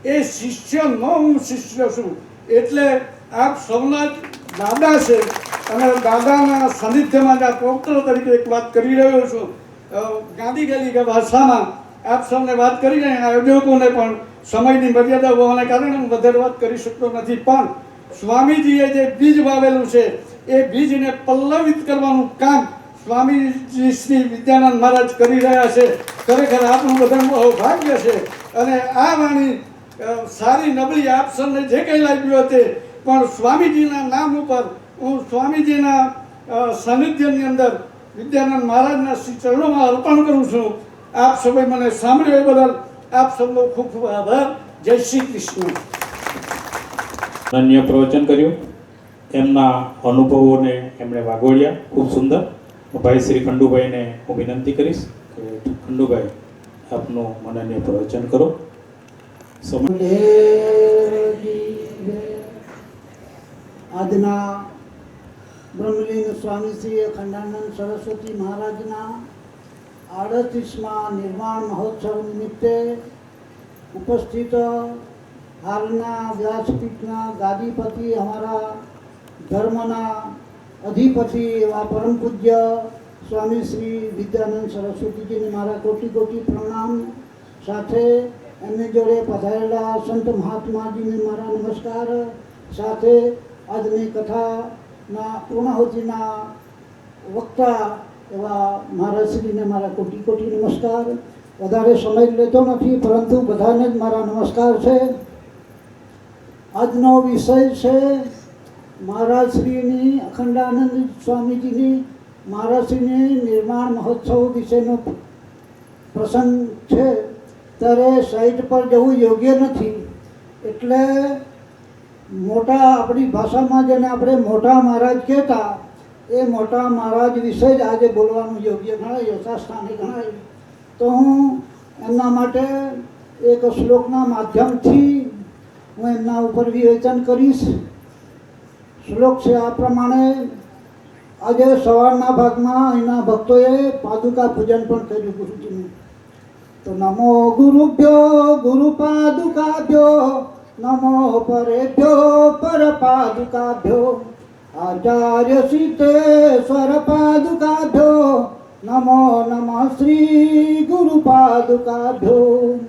એ શિષ્યનો હું શિષ્ય છું. એટલે આપ સૌના જ દાદા છે અને દાદાના સાનિધ્યમાં જ આ પૌત્ર તરીકે એક વાત કરી રહ્યો છું. ગાંધી ગેલી ભાષામાં આપ સૌને વાત કરી રહ્યા, આયોજકોને પણ સમયની મર્યાદા હોવાને કારણે હું વધારે વાત કરી શકતો નથી. પણ સ્વામીજીએ જે બીજ વાવેલું છે એ બીજને પલ્લવિત કરવાનું કામ સ્વામીજી શ્રી વિદ્યાનંદ મહારાજ કરી રહ્યા છે. ખરેખર આપનું બધાનું ભાગ્ય છે. અને આ વાણી સારી નબળી આપ સૌને જે કંઈ લાગ્યું તે પણ સ્વામીજીના નામ ઉપર હું સ્વામીજીના સાનિધ્યની અંદર વિદ્યાનંદ મહારાજના શ્રી ચરણોમાં અર્પણ કરું છું. આપ સૌએ મને સાંભળ્યો એ બદલ આપ સૌનો ખૂબ ખૂબ આભાર. જય શ્રી કૃષ્ણ. અનન્ય પ્રવચન કર્યું, એમના અનુભવોને એમણે વાગોળ્યા, ખૂબ સુંદર. ભાઈ શ્રી ખંડુભાઈને હું વિનંતી કરીશ કે ખંડુભાઈ આપનું અનન્ય પ્રવચન કરો. આજના બ્રહ્મલીન સ્વામી શ્રી અખંડાનંદ સરસ્વતી મહારાજના 38મા નિર્વાણ મહોત્સવ નિમિત્તે ઉપસ્થિત હાલના વ્યાસપીઠના ગાદીપતિ, અમારા ધર્મના અધિપતિ એવા પરમ પૂજ્ય સ્વામી શ્રી વિદ્યાનંદ સરસ્વતીજીને મારા કોટી કોટી પ્રણામ. સાથે એમની જોડે પધારેલા સંત મહાત્માજીને મારા નમસ્કાર. સાથે આજની કથાના પૂર્ણાહુતિના વક્તા એવા મહારાજશ્રીને મારા કોટી કોટી નમસ્કાર. વધારે સમય લેતો નથી, પરંતુ બધાને જ મારા નમસ્કાર છે. આજનો વિષય છે મહારાજશ્રીની, અખંડાનંદ સ્વામીજીની મહારાજશ્રીની નિર્માણ મહોત્સવ વિશેનો પ્રસંગ છે. ત્યારે સાઈટ પર જવું યોગ્ય નથી. એટલે મોટા, આપણી ભાષામાં જેને આપણે મોટા મહારાજ કહેતા, એ મોટા મહારાજ વિશે જ આજે બોલવાનું યોગ્ય ગણાય, યથાસ્થાને ગણાય. તો હું એમના માટે એક શ્લોકના માધ્યમથી હું એમના ઉપર વિવેચન કરીશ. શ્લોક છે આ પ્રમાણે. આજે સવારના ભાગમાં અહીંના ભક્તોએ પાદુકા પૂજન પણ કર્યું ગુરુજીનું. તો નમો ગુરુભ્યો ગુરુ પાદુકાભ્યો, નમો પરેભ્યો પર પાદુકાભ્યો, આચાર્ય સિદ્ધેશ્વર પાદુકાભ્યો, નમો નમઃ શ્રી ગુરુ પાદુકાભ્યો.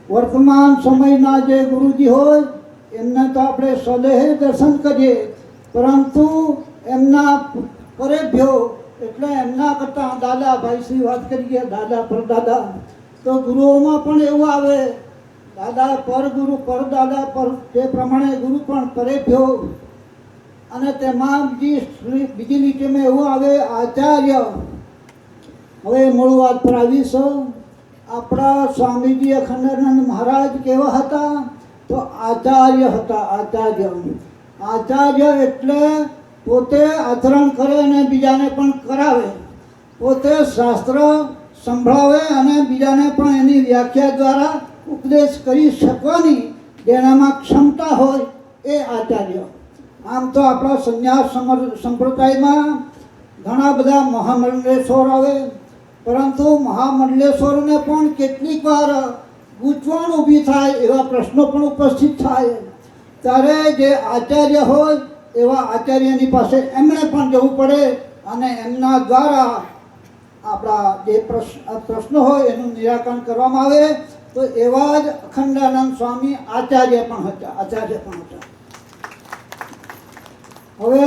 વર્તમાન સમયના જે ગુરુજી હોય એમને તો આપણે સદેહ દર્શન કરીએ, પરંતુ એમના પરેભ્યો એટલે એમના કરતાં દાદા, ભાઈ શ્રી વાત કરીએ દાદા પરદાદા, તો ગુરુઓમાં પણ એવું આવે દાદા પર ગુરુ, પરદાદા પર, તે પ્રમાણે ગુરુ પણ પરેભ્યો. અને તેમાં બીજી લીટીમાં એવું આવે આચાર્ય. હવે મૂળ વાત પર આવીશું. આપણા સ્વામીજી અખંડાનંદ મહારાજ કેવા હતા? તો આચાર્ય હતા. આચાર્ય, આચાર્ય એટલે પોતે આચરણ કરે અને બીજાને પણ કરાવે, પોતે શાસ્ત્ર સંભળાવે અને બીજાને પણ એની વ્યાખ્યા દ્વારા ઉપદેશ કરી શકવાની જેનામાં ક્ષમતા હોય એ આચાર્ય. આમ તો આપણા સંન્યાસ સંપ્રદાયમાં ઘણા બધા મહામંડલેશ્વર આવે, પરંતુ મહામંડલેશ્વરને પણ કેટલીક વાર ગૂંચવણ ઊભી થાય, એવા પ્રશ્નો પણ ઉપસ્થિત થાય. ત્યારે જે આચાર્ય હોય એવા આચાર્યની પાસે એમણે પણ જવું પડે અને એમના દ્વારા આપણા જે પ્રશ્નો હોય એનું નિરાકરણ કરવામાં આવે. તો એવા જ અખંડાનંદ સ્વામી આચાર્ય પણ હતા. હવે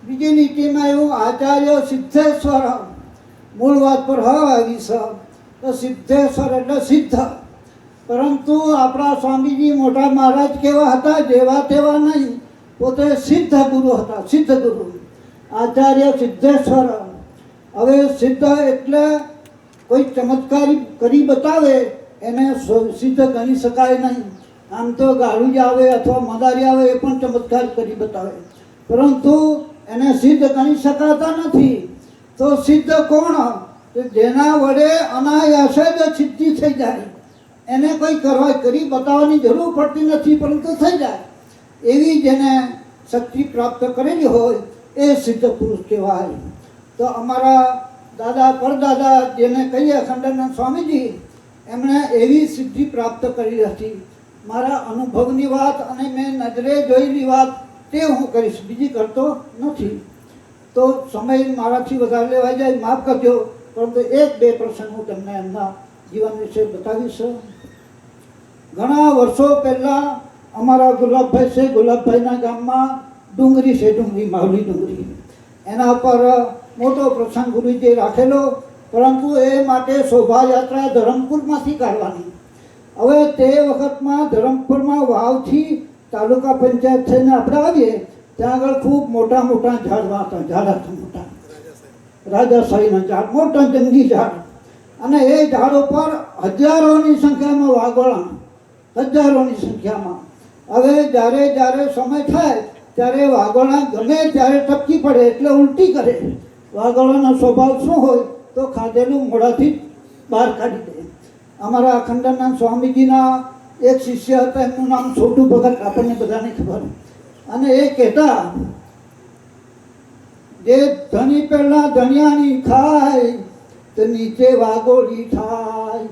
બીજી નીતિમાં એવું આચાર્ય સિદ્ધેશ્વર, મૂળ વાત પર આવી છે તો સિદ્ધેશ્વર એટલે સિદ્ધ. પરંતુ આપણા સ્વામીજી મોટા મહારાજ કેવા હતા? જેવા તેવા નહીં, પોતે સિદ્ધ ગુરુ હતા. સિદ્ધ ગુરુ આચાર્ય સિદ્ધેશ્વર. હવે સિદ્ધ એટલે કોઈ ચમત્કારી કરી બતાવે એને સિદ્ધ ગણી શકાય નહીં. આમ તો ગાળું આવે અથવા મદારી આવે એ પણ ચમત્કાર કરી બતાવે, પરંતુ એને સિદ્ધ ગણી શકાતા નથી. તો સિદ્ધ કોણ? જેના વડે અનાયાસે જ સિદ્ધિ થઈ જાય, એને કોઈ કરી બતાવવાની જરૂર પડતી નથી, પરંતુ થઈ જાય એવી જેને શક્તિ પ્રાપ્ત કરેલી હોય એ સિદ્ધ પુરુષ કહેવાય. તો અમારા દાદા પરદાદા જેને કહીએ અખંડાનંદ સ્વામીજી, એમણે એવી સિદ્ધિ પ્રાપ્ત કરી હતી. મારા અનુભવની વાત અને મેં નજરે જોયેલી વાત તે હું કરીશ, બીજી કરતો નથી. તો સમય મારાથી વધારે લેવાઈ જાય, માફ કરજો, પરંતુ એક બે પ્રસંગ હું તમને એમના જીવન વિશે બતાવીશ. ઘણા વર્ષો પહેલાં અમારા ગુલાબભાઈ છે, ગુલાબભાઈના ગામમાં ડુંગરી છે, માવલી ડુંગરી. એના પર મોટો પ્રસંગ ગુરુજીએ રાખેલો, પરંતુ એ માટે શોભાયાત્રા ધરમપુરમાંથી કાઢવાની. હવે તે વખતમાં ધરમપુરમાં વાવથી તાલુકા પંચાયત થઈને આપણે આવીએ ત્યાં આગળ ખૂબ મોટા મોટા ઝાડવા હતા. ઝાડ હતા મોટા, રાજાશાહીના ઝાડ, મોટા જંગી ઝાડ. અને એ ઝાડ ઉપર હજારોની સંખ્યામાં વાગોળા, હજારોની સંખ્યામાં. હવે જ્યારે સમય થાય ત્યારે વાગોળા ગમે ત્યારે ટપકી પડે એટલે ઉલટી કરે. વાગોળાનો સ્વભાવ શું હોય? તો ખાધેલું મોઢાથી બહાર કાઢી દે. અમારા અખંડાનંદ સ્વામીજીના એક શિષ્ય હતા, એમનું નામ છોટુ ભગત, આપણને બધાને ખબર. અને એ કહેતા, જે ધણી પહેલા ધણિયાની ખાય તો નીચે વાગોળી થાય,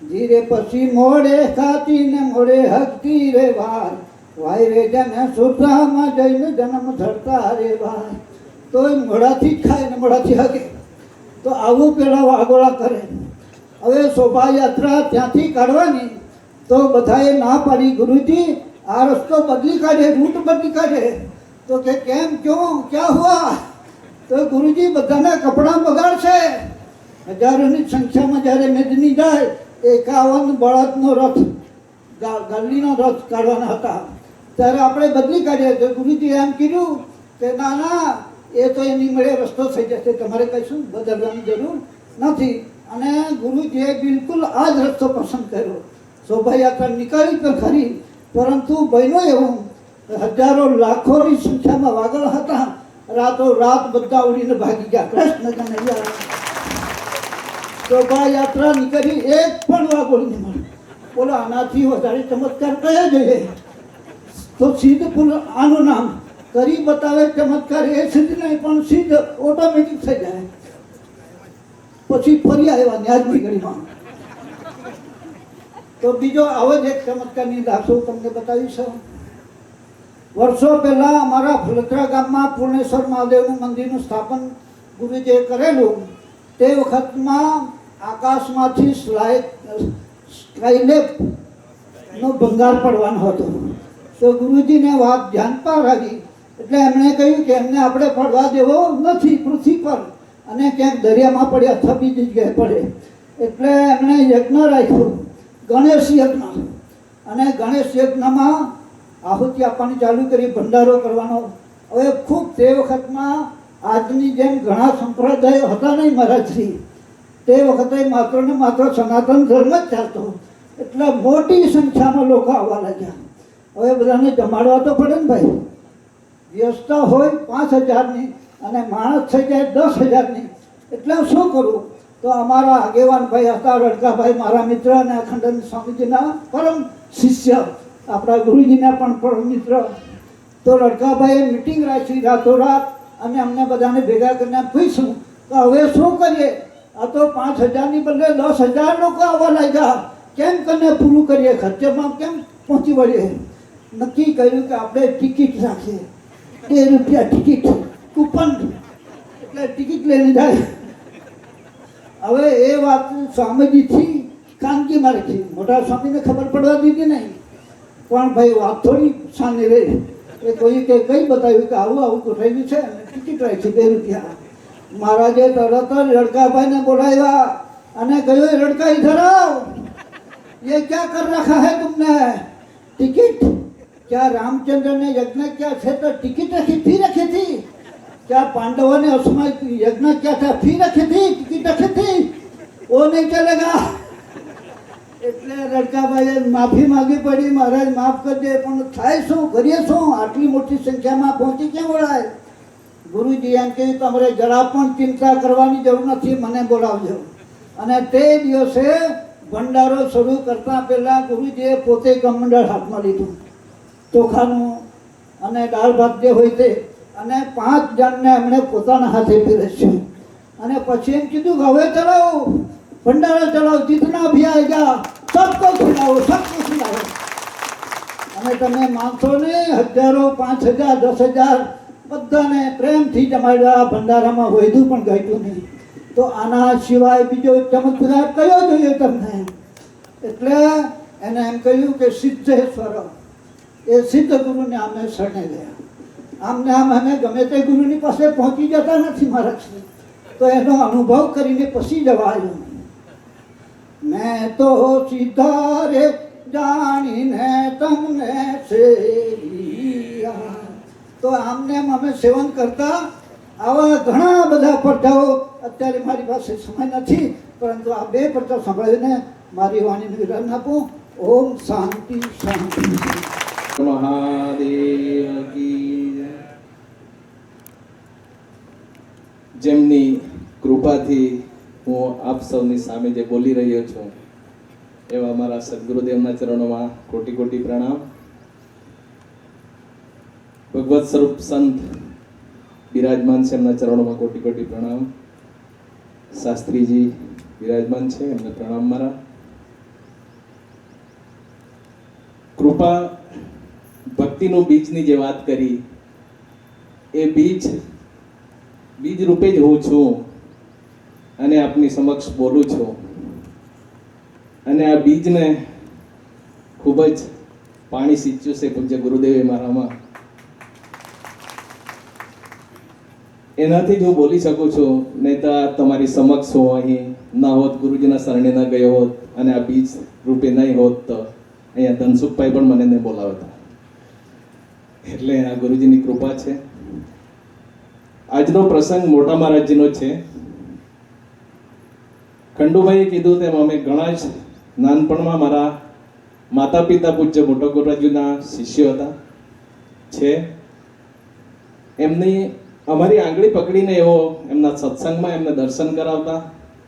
ધીરે પછી મોડે ખાતી ને મોડે હકતી રે ભાઈ, વાય રે જને સુધામાં જઈને જન્મ ધરતા રે ભાઈ. તો એ મોઢાથી જ ખાય ને મોઢાથી હકે. તો આવું પેલા વાગોળા કરે. હવે શોભાયાત્રા ત્યાંથી કાઢવાની તો બધાએ ના પાડી, ગુરુજી આ રસ્તો બદલી કાઢે, રૂટ બદલી કાઢે. તો કે કેમ, ક્यों, ક્યાં હુઆ? તો ગુરુજી બધાના કપડાં બગાડશે. હજારોની સંખ્યામાં જ્યારે મેદની જાય, 51 બળદનો રથ, ગાલીનો રથ કાઢવાના હતા, ત્યારે આપણે બદલી કાઢીએ. તો ગુરુજી એમ કીધું કે ના ના, એ તો એની મળે રસ્તો થઈ જશે, તમારે કહીશું બદલવાની જરૂર નથી. અને ગુરુજીએ બિલકુલ આ જ રસ્તો પસંદ કર્યો. શોભાયાત્રા નીકળી તો ખરી, પરંતુ બન્યું એવું, હજારો લાખોની સંખ્યામાં વાગળ હતા. રાતો રાત બધા ઉડીને ભાગી ગયા. કૃષ્ણ કનૈયા. શોભાયાત્રા નીકળી, એક પણ વાગોળી નહીં મળે. બોલો આનાથી વધારે ચમત્કાર કયા જોઈએ? તો સિદ્ધ પુરુષ, આનું નામ કરી બતાવે ચમત્કાર, એ સિદ્ધ નહીં પણ સિદ્ધ ઓટોમેટિક થઈ જાય. પછી ફરી આવ્યા ન્યાજની ઘડીમાં. તો બીજો આવો જ એક ચમત્કારની દાખલો તમને બતાવીશ. વર્ષો પહેલા અમારા ફલતરા ગામમાં પૂર્ણેશ્વર મહાદેવનું મંદિરનું સ્થાપન ગુરુજીએ કરેલું. તે વખતમાં આકાશમાંથી સ્કાયલેપનો ભંગાર પડવાનો હતો. તો ગુરુજીને વાત ધ્યાન પર આવી, એટલે એમણે કહ્યું કે એમને આપણે પડવા દેવો નથી પૃથ્વી પર, અને ક્યાંક દરિયામાં પડે અથવા બીજી જગ્યાએ પડે. એટલે એમણે યજ્ઞ રાખ્યો, ગણેશ યજ્ઞ. અને ગણેશ યજ્ઞમાં આહુતિ આપવાની ચાલુ કરી, ભંડારો કરવાનો. હવે ખૂબ તે વખતમાં આજની જેમ ઘણા સંપ્રદાયો હતા નહીં મહારાજશ્રી. તે વખતે માત્ર ને માત્ર સનાતન ધર્મ જ ચાલતો, એટલે મોટી સંખ્યામાં લોકો આવવા લાગ્યા. હવે બધાને જમાડવા તો પડે ને ભાઈ. વ્યવસ્થા હોય 5000ની અને માણસ થઈ જાય 10000ની, એટલે શું કરવું? તો અમારા આગેવાન ભાઈ હતા રડકાભાઈ, મારા મિત્ર અને અખંડાનંદ સ્વામીજીના પરમ શિષ્ય, આપણા ગુરુજીના પણ પરમ મિત્ર. તો રડકાભાઈએ મિટિંગ રાખી રાતોરાત, અને અમને બધાને ભેગા કરીને પૂછ્યું તો હવે શું કરીએ? આ તો 5000ની બદલે 10000 લોકો આવવા લાગ્યા, કેમ કરીને પૂરું કરીએ? ખર્ચમાં કેમ પહોંચી વળીએ? નક્કી કર્યું કે આપણે ટિકિટ રાખીએ. 2 રૂપિયા ટિકિટ, કૂપન, એટલે ટિકિટ લઈને જાય. હવે એ વાત સ્વામીજીથી ખાનગીમાં રાખી. મોટા સ્વામીને ખબર પડવા દીધી નહીં, પણ ભાઈ વાત થોડી સામે રહી. એ કોઈ કે કઈ બતાવ્યું કે આવું આવું ગોઠવાયું છે અને ટિકિટ રાખી 2 રૂપિયા. મહારાજે તરત જ રડકાભાઈને બોલાવ્યા અને કહ્યું, રડકા ઇધર आओ, ये क्या कर रखा है तुमने? टिकट? क्या रामचंद्र ने यज्ञ किया थे तो टिकट रखी फी रखी थी? क्या पांडवों ने उसमें यज्ञ किया था फी रखी थी, टिकट रखी थी? वो नहीं चलेगा. એટલે રડકાભાઈએ માફી માંગી પડી, મહારાજ માફ કરજે, પણ થાય શું, કરીએ શું, આટલી મોટી સંખ્યામાં પહોંચી ક્યાં વળાય. ગુરુજી એમ કહ્યું, તમારે જરા પણ ચિંતા કરવાની જરૂર નથી, મને બોલાવજો. અને તે દિવસે ભંડારો શરૂ કરતા પહેલા ગુરુજીએ પોતે કમંડળ હાથમાં લીધું, ચોખાનું અને દાળ ભાત જે હોય તે, અને 5 જણને એમણે પોતાના હાથે પીરસ્યું. અને પછી એમ કીધું કે હવે ચલાવો, ભંડારો ચલાવો, જીતના ભી આएगा, सबको खिलाओ, सबको खिलाओ. અને તમે માનશો ને, હજારો, 5000, 10000 બધાને પ્રેમથી જમાડ્યા. ભંડારામાં વૈધું પણ ગાયું નહીં. તો આના સિવાય બીજો ચમત્કાર કયો જોઈએ તમને? એટલે એને એમ કહ્યું કે સિદ્ધેશ્વર, એ સિદ્ધ ગુરુને અમે શરણે ગયા. આમને આમ અમે ગમે તે ગુરુની પાસે પહોંચી જતા નથી મહારાજ, તો એનો અનુભવ કરીને પછી જવાયું. મેં તો સીધા રે જાણીને તમને સેવ્યા. તો આમને આમ અમે સેવન કરતા આવા ઘણા બધા પડધાઓ. અત્યારે મારી પાસે સમય નથી, પરંતુ આ 2 પડધા સાંભળીને મારી વાણીને વિરામ આપું. ઓમ શાંતિ શાંતિ. મહાદેવ કી જય. જેમની કૃપાથી હું આપ સૌની સામે જે બોલી રહ્યો છું, એવા મારા સદગુરુદેવના ચરણોમાં કોટી કોટી પ્રણામ. ભગવત સ્વરૂપ સંત બિરાજમાન છે, એમના ચરણોમાં કોટી કોટી પ્રણામ. શાસ્ત્રીજી બિરાજમાન છે, એમને પ્રણામ મારા. કૃપા ભક્તિનું બીજની જે વાત કરી, એ બીજ રૂપે જ હું છું અને આપની સમક્ષ બોલું છું. અને આ બીજને ખૂબ જ પાણી સિંચ્યું છે પૂજ્ય ગુરુદેવે મારામાં. એનાથી જ હું બોલી શકું છું. નહીં તો તમારી સમક્ષ હું અહીં ના હોત, ગુરુજીના શરણે ન ગયો હોત અને આ બીજ રૂપે નહીં હોત, તો અહીંયા ધનસુખભાઈ પણ મને નહીં બોલાવતા. એટલે આ ગુરુજીની કૃપા છે. આજનો પ્રસંગ મોટા મહારાજજીનો છે. ખંડુભાઈએ કીધું તેમ અમે ઘણા જ નાનપણમાં મારા માતા પિતા પૂજ્ય મોટા ગુરુજીના શિષ્યો હતા છે. એમની અમારી આંગળી પકડીને એવો એમના સત્સંગમાં એમને દર્શન કરાવતા,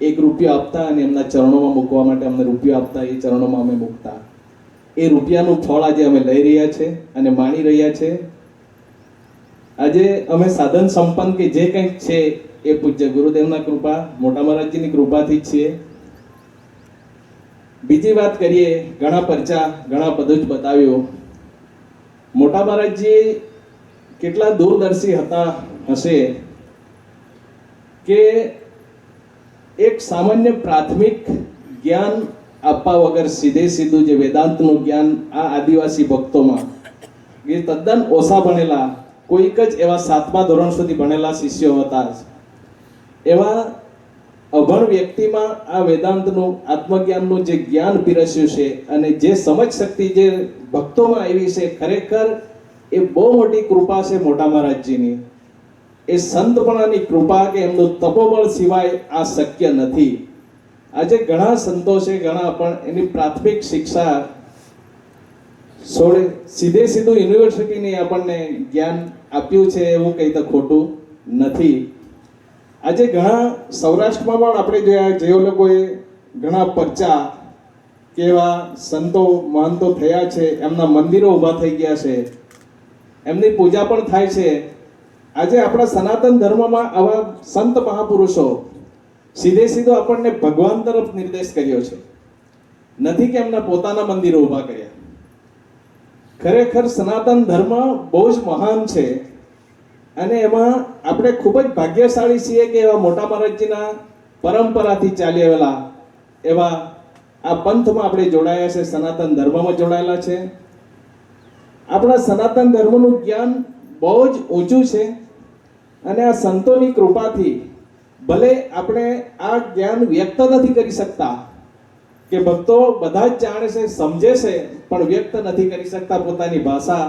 1 રૂપિયો આપતા અને એમના ચરણોમાં મૂકવા માટે અમને રૂપિયો આપતા, એ ચરણોમાં અમે મૂકતા. એ રૂપિયાનું ફળ આજે અમે લઈ રહ્યા છે અને માણી રહ્યા છે. આજે અમે સાધન સંપન્ન કે જે કંઈક છે એ પૂજ્ય ગુરુદેવના કૃપા, મોટા મહારાજજીની કૃપાથી જ છીએ. બીજી વાત કરીએ, ઘણા પરચા, ઘણા બધું જ બતાવ્યું. મોટા મહારાજજી કેટલા દૂરદર્શી હતા હશે કે એક સામાન્ય પ્રાથમિક જ્ઞાન આપવા વગર સીધે સીધું જે વેદાંતનું જ્ઞાન આ આદિવાસી ભક્તોમાં, એ તદ્દન ઓછા ભણેલા, કોઈક જ એવા 7મા ધોરણ સુધી ભણેલા શિષ્યો હતા. એવા અભણ વ્યક્તિમાં આ વેદાંતનું, આત્મજ્ઞાનનું જે જ્ઞાન પીરસ્યું છે અને જે સમજ શક્તિ જે ભક્તોમાં આવી છે, ખરેખર એ બહુ મોટી કૃપા છે મોટા મહારાજજીની. એ સંતપણાની કૃપા કે એમનું તપોબળ સિવાય આ શક્ય નથી. આજે ઘણા સંતો છે, ઘણા, પણ એની પ્રાથમિક શિક્ષા સીધે સીધું યુનિવર્સિટીની આપણને જ્ઞાન આપ્યું છે એવું કંઈ તો ખોટું નથી. આજે ઘણા સૌરાષ્ટ્રમાં પણ આપણે જોયા, જે લોકોએ ઘણા પરચા કે એવા સંતો મહંતો થયા છે, એમના મંદિરો ઊભા થઈ ગયા છે, એમની પૂજા પણ થાય છે. આજે આપણા સનાતન ધર્મમાં આવા સંત મહાપુરુષો સીધે સીધો આપણને ભગવાન તરફ નિર્દેશ કર્યો છે. નથી કે એમના પોતાના મંદિરો ઊભા કર્યા. ખરેખર સનાતન ધર્મ બહુ જ મહાન છે અને એમાં આપણે ખૂબ જ ભાગ્યશાળી છીએ કે એવા મોટા મહારાજજીના પરંપરાથી ચાલી આવેલા એવા આ પંથમાં આપણે જોડાયા છે, સનાતન ધર્મમાં જોડાયેલા છે. આપણા સનાતન ધર્મનું જ્ઞાન બહુ જ ઊંચું છે અને આ સંતોની કૃપાથી ભલે આપણે આ જ્ઞાન વ્યક્ત નથી કરી શકતા કે ભક્તો બધા જ જાણે છે, સમજે છે, પણ વ્યક્ત નથી કરી શકતા. પોતાની ભાષા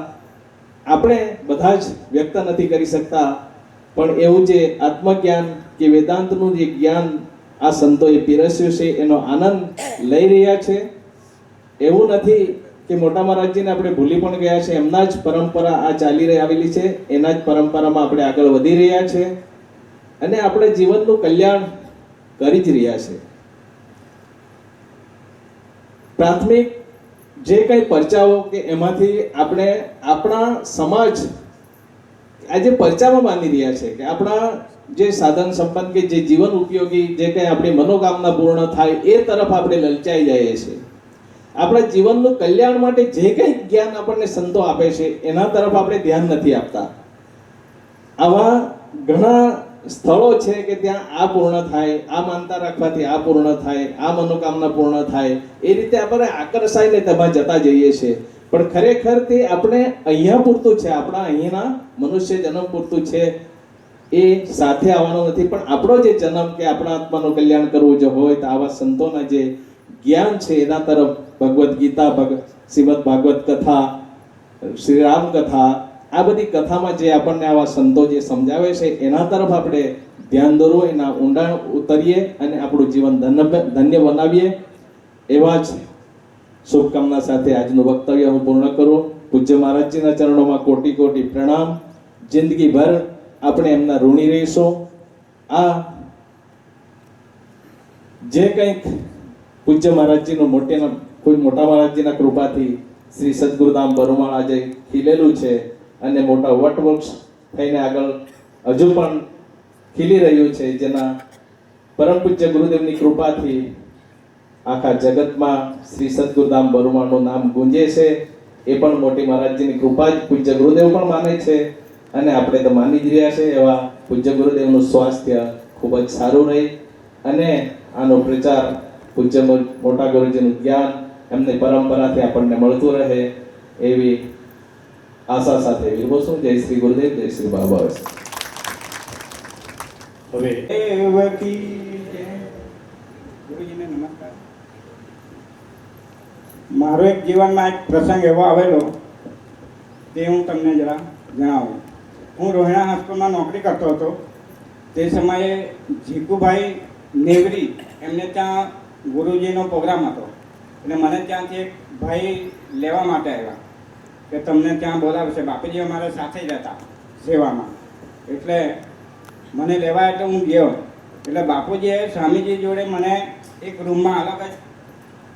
આપણે બધા જ વ્યક્ત નથી કરી શકતા, પણ એવું જે આત્મજ્ઞાન કે વેદાંતનું જે જ્ઞાન આ સંતોએ પીરસ્યું છે એનો આનંદ લઈ રહ્યા છે. એવું નથી કે મોટા મહારાજજીને આપણે ભૂલી પણ ગયા છે, એમના જ પરંપરા આ ચાલી આવેલી છે, એના જ પરંપરામાં આપણે આગળ વધી રહ્યા છે અને આપણે જીવનનું કલ્યાણ કરી જ રહ્યા છે. પ્રાથમિક જે કંઈ પરચાઓ કે એમાંથી આપણે આપણા સમાજ આજે પરચામાં બાંધી રહ્યા છે કે આપણા જે સાધન સંપન્ન કે જે જીવન ઉપયોગી જે કંઈ આપણી મનોકામના પૂર્ણ થાય એ તરફ આપણે લલચાઈ જઈએ છીએ. આપણા જીવનનું કલ્યાણ માટે જે કંઈ જ્ઞાન આપણને સંતો આપે છે એના તરફ આપણે ધ્યાન નથી આપતા. આવા ઘણા સ્થળો છે કે ત્યાં આ પૂર્ણ થાય, આ માનતા રાખવાથી આ પૂર્ણ થાય, આ મનોકામના પૂર્ણ થાય, એ રીતે આપણે આકર્ષાઈને તેમાં જતા જઈએ છીએ. પણ ખરેખર તે આપણે અહીંયા પૂરતું છે, આપણા અહીંના મનુષ્ય જન્મ પૂરતું છે. એ સાથે આવવાનો નથી, પણ આપણો જે જન્મ કે આપણા આત્માનું કલ્યાણ કરવું જો હોય તો આવા સંતોના જે જ્ઞાન છે એના તરફ ભગવદ્ ગીતા, શ્રીમદ ભાગવત કથા, શ્રી રામ કથા, આ બધી કથામાં જે આપણને આવા સંતો જે સમજાવે છે એના તરફ આપણે ધ્યાન દોરવું, એના ઊંડાણ ઉતરીએ અને આપણું જીવન ધન્ય બનાવીએ. એવા જ શુભકામના સાથે આજનું વક્તવ્ય હું પૂર્ણ કરું. પૂજ્ય મહારાજજીના ચરણોમાં કોટી કોટી પ્રણામ. જિંદગીભર આપણે એમના ઋણી રહીશું. આ જે કંઈક પૂજ્ય મહારાજજીનું મોટા મહારાજજીના કૃપાથી શ્રી સદગુરુધામ બરુમાળ આજે ખીલેલું છે અને મોટા વટવૃક્ષ થઈને આગળ હજુ પણ ખીલી રહ્યું છે, જેના પરમ પૂજ્ય ગુરુદેવની કૃપાથી આખા જગતમાં શ્રી સદગુરુધામ બરુમાળનું નામ ગુંજે છે. એ પણ મોટી મહારાજજીની કૃપા જ પૂજ્ય ગુરુદેવ પણ માને છે અને આપણે તો માની જ રહ્યા છે. એવા પૂજ્ય ગુરુદેવનું સ્વાસ્થ્ય ખૂબ જ સારું રહે અને આનો પ્રચાર પૂજ્ય મોટા ગુરુજીનું જ્ઞાન એમની પરંપરાથી આપણને મળતું રહે એવી આશા સાથે વિરમું. જય શ્રી ગુરુદેવ, જય શ્રી બાબા. હવે ગુરુજીને નમસ્કાર. મારો એક જીવનમાં એક પ્રસંગ એવો આવેલો તે હું તમને જરા જણાવું. હું રોહિણા હાઈસ્કૂલમાં નોકરી કરતો હતો. તે સમયે જીકુભાઈ નેવરી એમને ત્યાં ગુરુજીનો પ્રોગ્રામ હતો એટલે મને ત્યાંથી એક ભાઈ લેવા માટે આવ્યા કે તમને ત્યાં બોલાવે છે. બાપુજી અમારા સાથે જ હતા સેવામાં, એટલે મને લેવા એટલે હું ગયો. એટલે બાપુજીએ સ્વામીજી જોડે મને એક રૂમમાં અલગ જ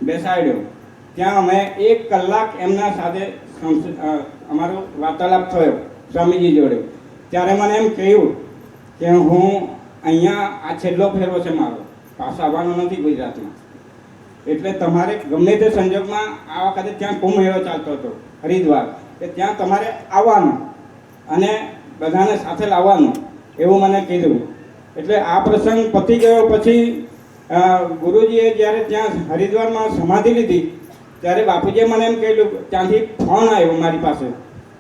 બેસાડ્યો. ત્યાં અમે 1 કલાક એમના સાથે અમારો વાર્તાલાપ થયો સ્વામીજી જોડે. ત્યારે મને એમ કહ્યું કે હું અહીંયા આ છેલ્લો ફેરવો છે મારો, પાછો આવવાનો નથી ગુજરાતમાં, એટલે તમારે ગમે તે સંજોગમાં આ વખતે ત્યાં કુંભ મેળો ચાલતો હતો હરિદ્વાર, કે ત્યાં તમારે આવવાનું અને બધાને સાથે લાવવાનું એવું મને કીધું. એટલે આ પ્રસંગ પતી ગયો પછી ગુરુજીએ જ્યારે ત્યાં હરિદ્વારમાં સમાધિ લીધી ત્યારે બાપુજીએ મને એમ કહ્યું, ત્યાંથી ફોન આવ્યો મારી પાસે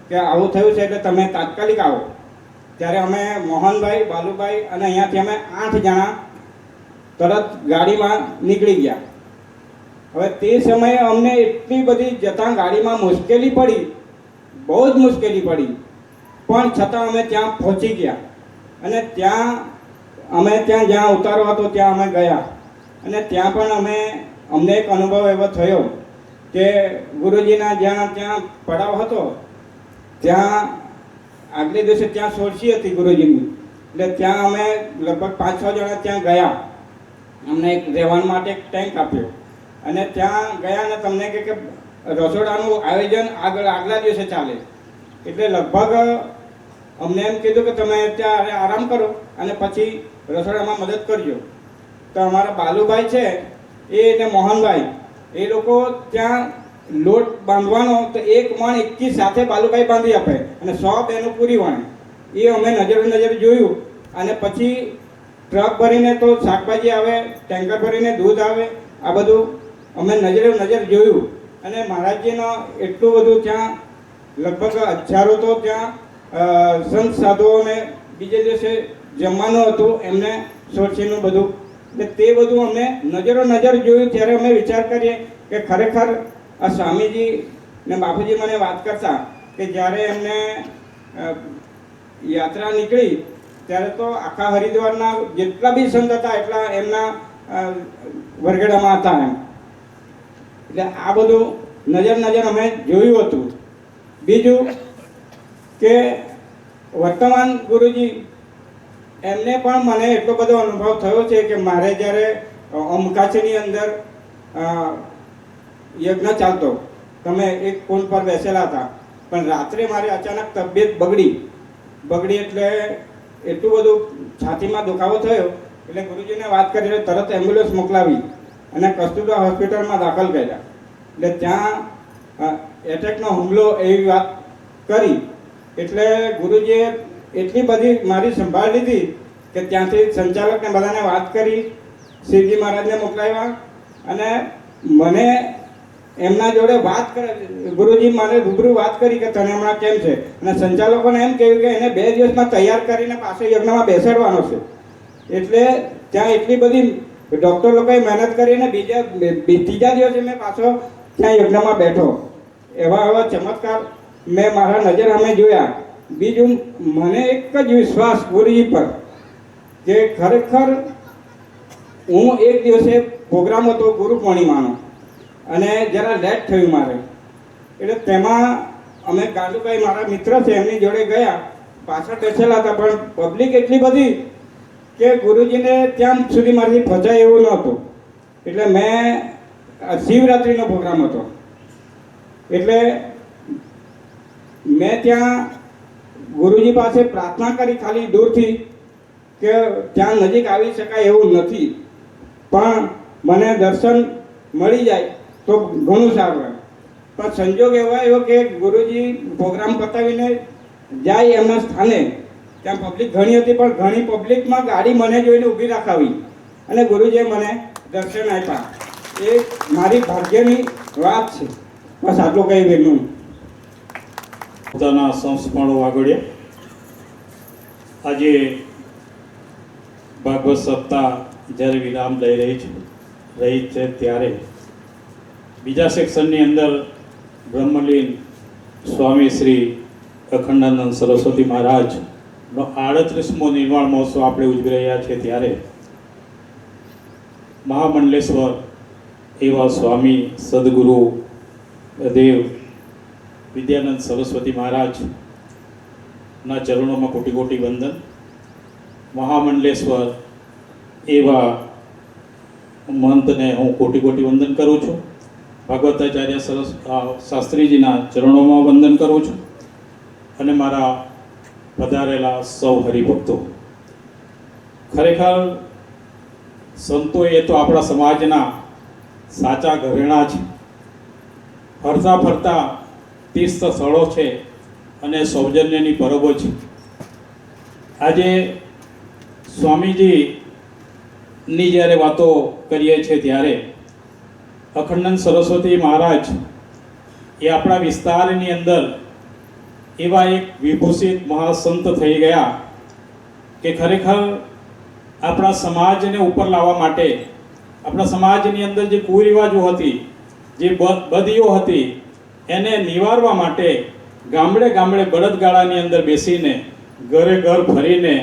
કે આવું થયું છે એટલે તમે તાત્કાલિક આવો. ત્યારે અમે મોહનભાઈ, બાલુભાઈ અને અહીંયાથી અમે 8 જણા તરત ગાડીમાં નીકળી ગયા. હવે તે સમયે અમને એટલી બધી જતાં ગાડીમાં મુશ્કેલી પડી, બહુ જ મુશ્કેલી પડી, પણ છતાં અમે ત્યાં પહોંચી ગયા અને અમે ત્યાં જ્યાં ઉતારો હતો ત્યાં અમે ગયા અને ત્યાં પણ અમને એક અનુભવ એવો થયો કે ગુરુજીના ત્યાં પડાવ હતો ત્યાં આગલે દિવસે ત્યાં સોરસી હતી ગુરુજીની, એટલે ત્યાં અમે લગભગ 5-6 જણા ત્યાં ગયા. અમને એક રહેવા માટે એક ટેન્ક આપ્યો અને ત્યાં ગયા ને તમને કે રસોડાનું આયોજન આગલા દિવસે ચાલે, એટલે લગભગ અમને એમ કીધું કે તમે ત્યાં આરામ કરો અને પછી રસોડામાં મદદ કરજો. તો અમારા બાલુભાઈ છે એ ને મોહનભાઈ એ લોકો ત્યાં લોટ બાંધવાનો તો 1 મણ 21 સાથે બાલુભાઈ બાંધી આપે અને 100 બેનો પૂરી વણે. એ અમે નજર જોયું. અને પછી ટ્રક ભરીને તો શાકભાજી આવે, ટેન્કર ભરીને દૂધ આવે, આ બધું અમે નજર જોયું. અને મહારાજજીનો એટલું બધું ત્યાં લગભગ હજારો તો ત્યાં સંત સાધુઓને બીજે દિવસે જમવાનું હતું એમને સોરસીનું બધું. એટલે તે બધું અમને નજર જોયું ત્યારે અમે વિચાર કરીએ કે ખરેખર આ સ્વામીજી ને બાપુજી મને વાત કરતા કે જ્યારે એમને યાત્રા નીકળી ત્યારે તો આખા હરિદ્વારના જેટલા બી સંત હતા એટલા એમના વરઘેડામાં હતા એમ. એટલે આ બધું નજર અમે જોયું હતું. બીજું કે વર્તમાન ગુરુજી એમને પણ મને એટલો બધો અનુભવ થયો છે કે મારે જ્યારે ઓમકાશીની અંદર યજ્ઞ ચાલતો, તમે એક કુંડ પર બેસેલા હતા, પણ રાત્રે મારી અચાનક તબિયત બગડી એટલે એટલું બધું છાતીમાં દુખાવો થયો એટલે ગુરુજીને વાત કરીને તરત એમ્બ્યુલન્સ મોકલાવી અને કસ્તુરબા હોસ્પિટલમાં દાખલ કર્યા. એટલે ત્યાં એટેકનો હુમલો એવી વાત કરી એટલે ગુરુજીએ એટલી બધી મારી સંભાળ લીધી કે ત્યાંથી સંચાલકને બધાને વાત કરી, શિવજી મહારાજને મોકલાવ્યા અને મને એમના જોડે વાત ગુરુજી મને રૂબરૂ વાત કરી કે તને હમણાં કેમ છે. અને સંચાલકોને એમ કહ્યું કે એને 2 દિવસમાં તૈયાર કરીને પાછો યજ્ઞમાં બેસાડવાનો છે. એટલે ત્યાં એટલી બધી ડૉક્ટર લોકોએ મહેનત કરીને ત્રીજા દિવસે મેં પાછો ત્યાં યજ્ઞમાં બેઠો. એવા ચમત્કાર મેં મારા નજર સામે જોયા. બીજું મને એક જ વિશ્વાસ ગુરુજી પર કે ખરેખર હું એક દિવસે પ્રોગ્રામ હતો ગુરુ પૂર્ણિમાનો અને જરા લેટ થયું મારે. એટલે તેમાં અમે ગાંડુભાઈ મારા મિત્ર છે એમની જોડે ગયા, પાછળ બેસેલા હતા, પણ પબ્લિક એટલી બધી કે ગુરુજીને ત્યાં સુધી મારાથી પહોંચાય એવું નહોતું. એટલે મેં શિવરાત્રિનો પ્રોગ્રામ હતો એટલે મેં ત્યાં ગુરુજી પાસે પ્રાર્થના કરી ખાલી દૂરથી કે ત્યાં નજીક આવી શકાય એવું નથી, પણ મને દર્શન મળી જાય તો ઘણું સારું એમ. પણ સંજોગ એવો કે ગુરુજી પ્રોગ્રામ પતાવીને જાય એમના સ્થાને, ત્યાં પબ્લિક ઘણી હતી પણ ઘણી પબ્લિકમાં ગાડી મને જોઈને ઊભી રાખાવી અને ગુરુજીએ મને દર્શન આપ્યા. એ મારી ભાગ્યની વાત છે. બસ આટલું કહી ગયું. પોતાના સંસ્મરણો વાગોડ્યા. આજે ભાગવત સપ્તાહ જ્યારે વિરામ લઈ રહી છે ત્યારે બીજા સેક્શનની અંદર બ્રહ્મલીન સ્વામી શ્રી અખંડાનંદ સરસ્વતી મહારાજનો 38મો નિર્વાણ મહોત્સવ આપણે ઉજવી રહ્યા છીએ ત્યારે મહામંડલેશ્વર એવા સ્વામી સદગુરુ દેવ વિદ્યાનંદ સરસ્વતી મહારાજના ચરણોમાં કોટી કોટી વંદન. મહામંડલેશ્વર એવા મહંતને હું કોટી કોટી વંદન કરું છું. ભાગવતાચાર્ય શાસ્ત્રીજીના ચરણોમાં વંદન કરું છું અને મારા પધારેલા સૌ હરિભક્તો. ખરેખર સંતો એ તો આપણા સમાજના સાચા ઘરેણા છે. ફરતા ફરતા તીર્થ સ્થળો છે અને સૌજન્યની પરબો છે. આજે સ્વામીજીની જ્યારે વાતો કરીએ છીએ ત્યારે અખંડાનંદ સરસ્વતી મહારાજ એ આપણા વિસ્તારની અંદર એવા એક વિભૂષિત મહાસંત થઈ ગયા કે ખરેખર આપણા સમાજને ઉપર લાવવા માટે, આપણા સમાજની અંદર જે કુરિવાજો હતી, જે બદીઓ હતી, એને નિવારવા માટે ગામડે ગામડે બળદગાડાની અંદર બેસીને ઘરે ઘર ફરીને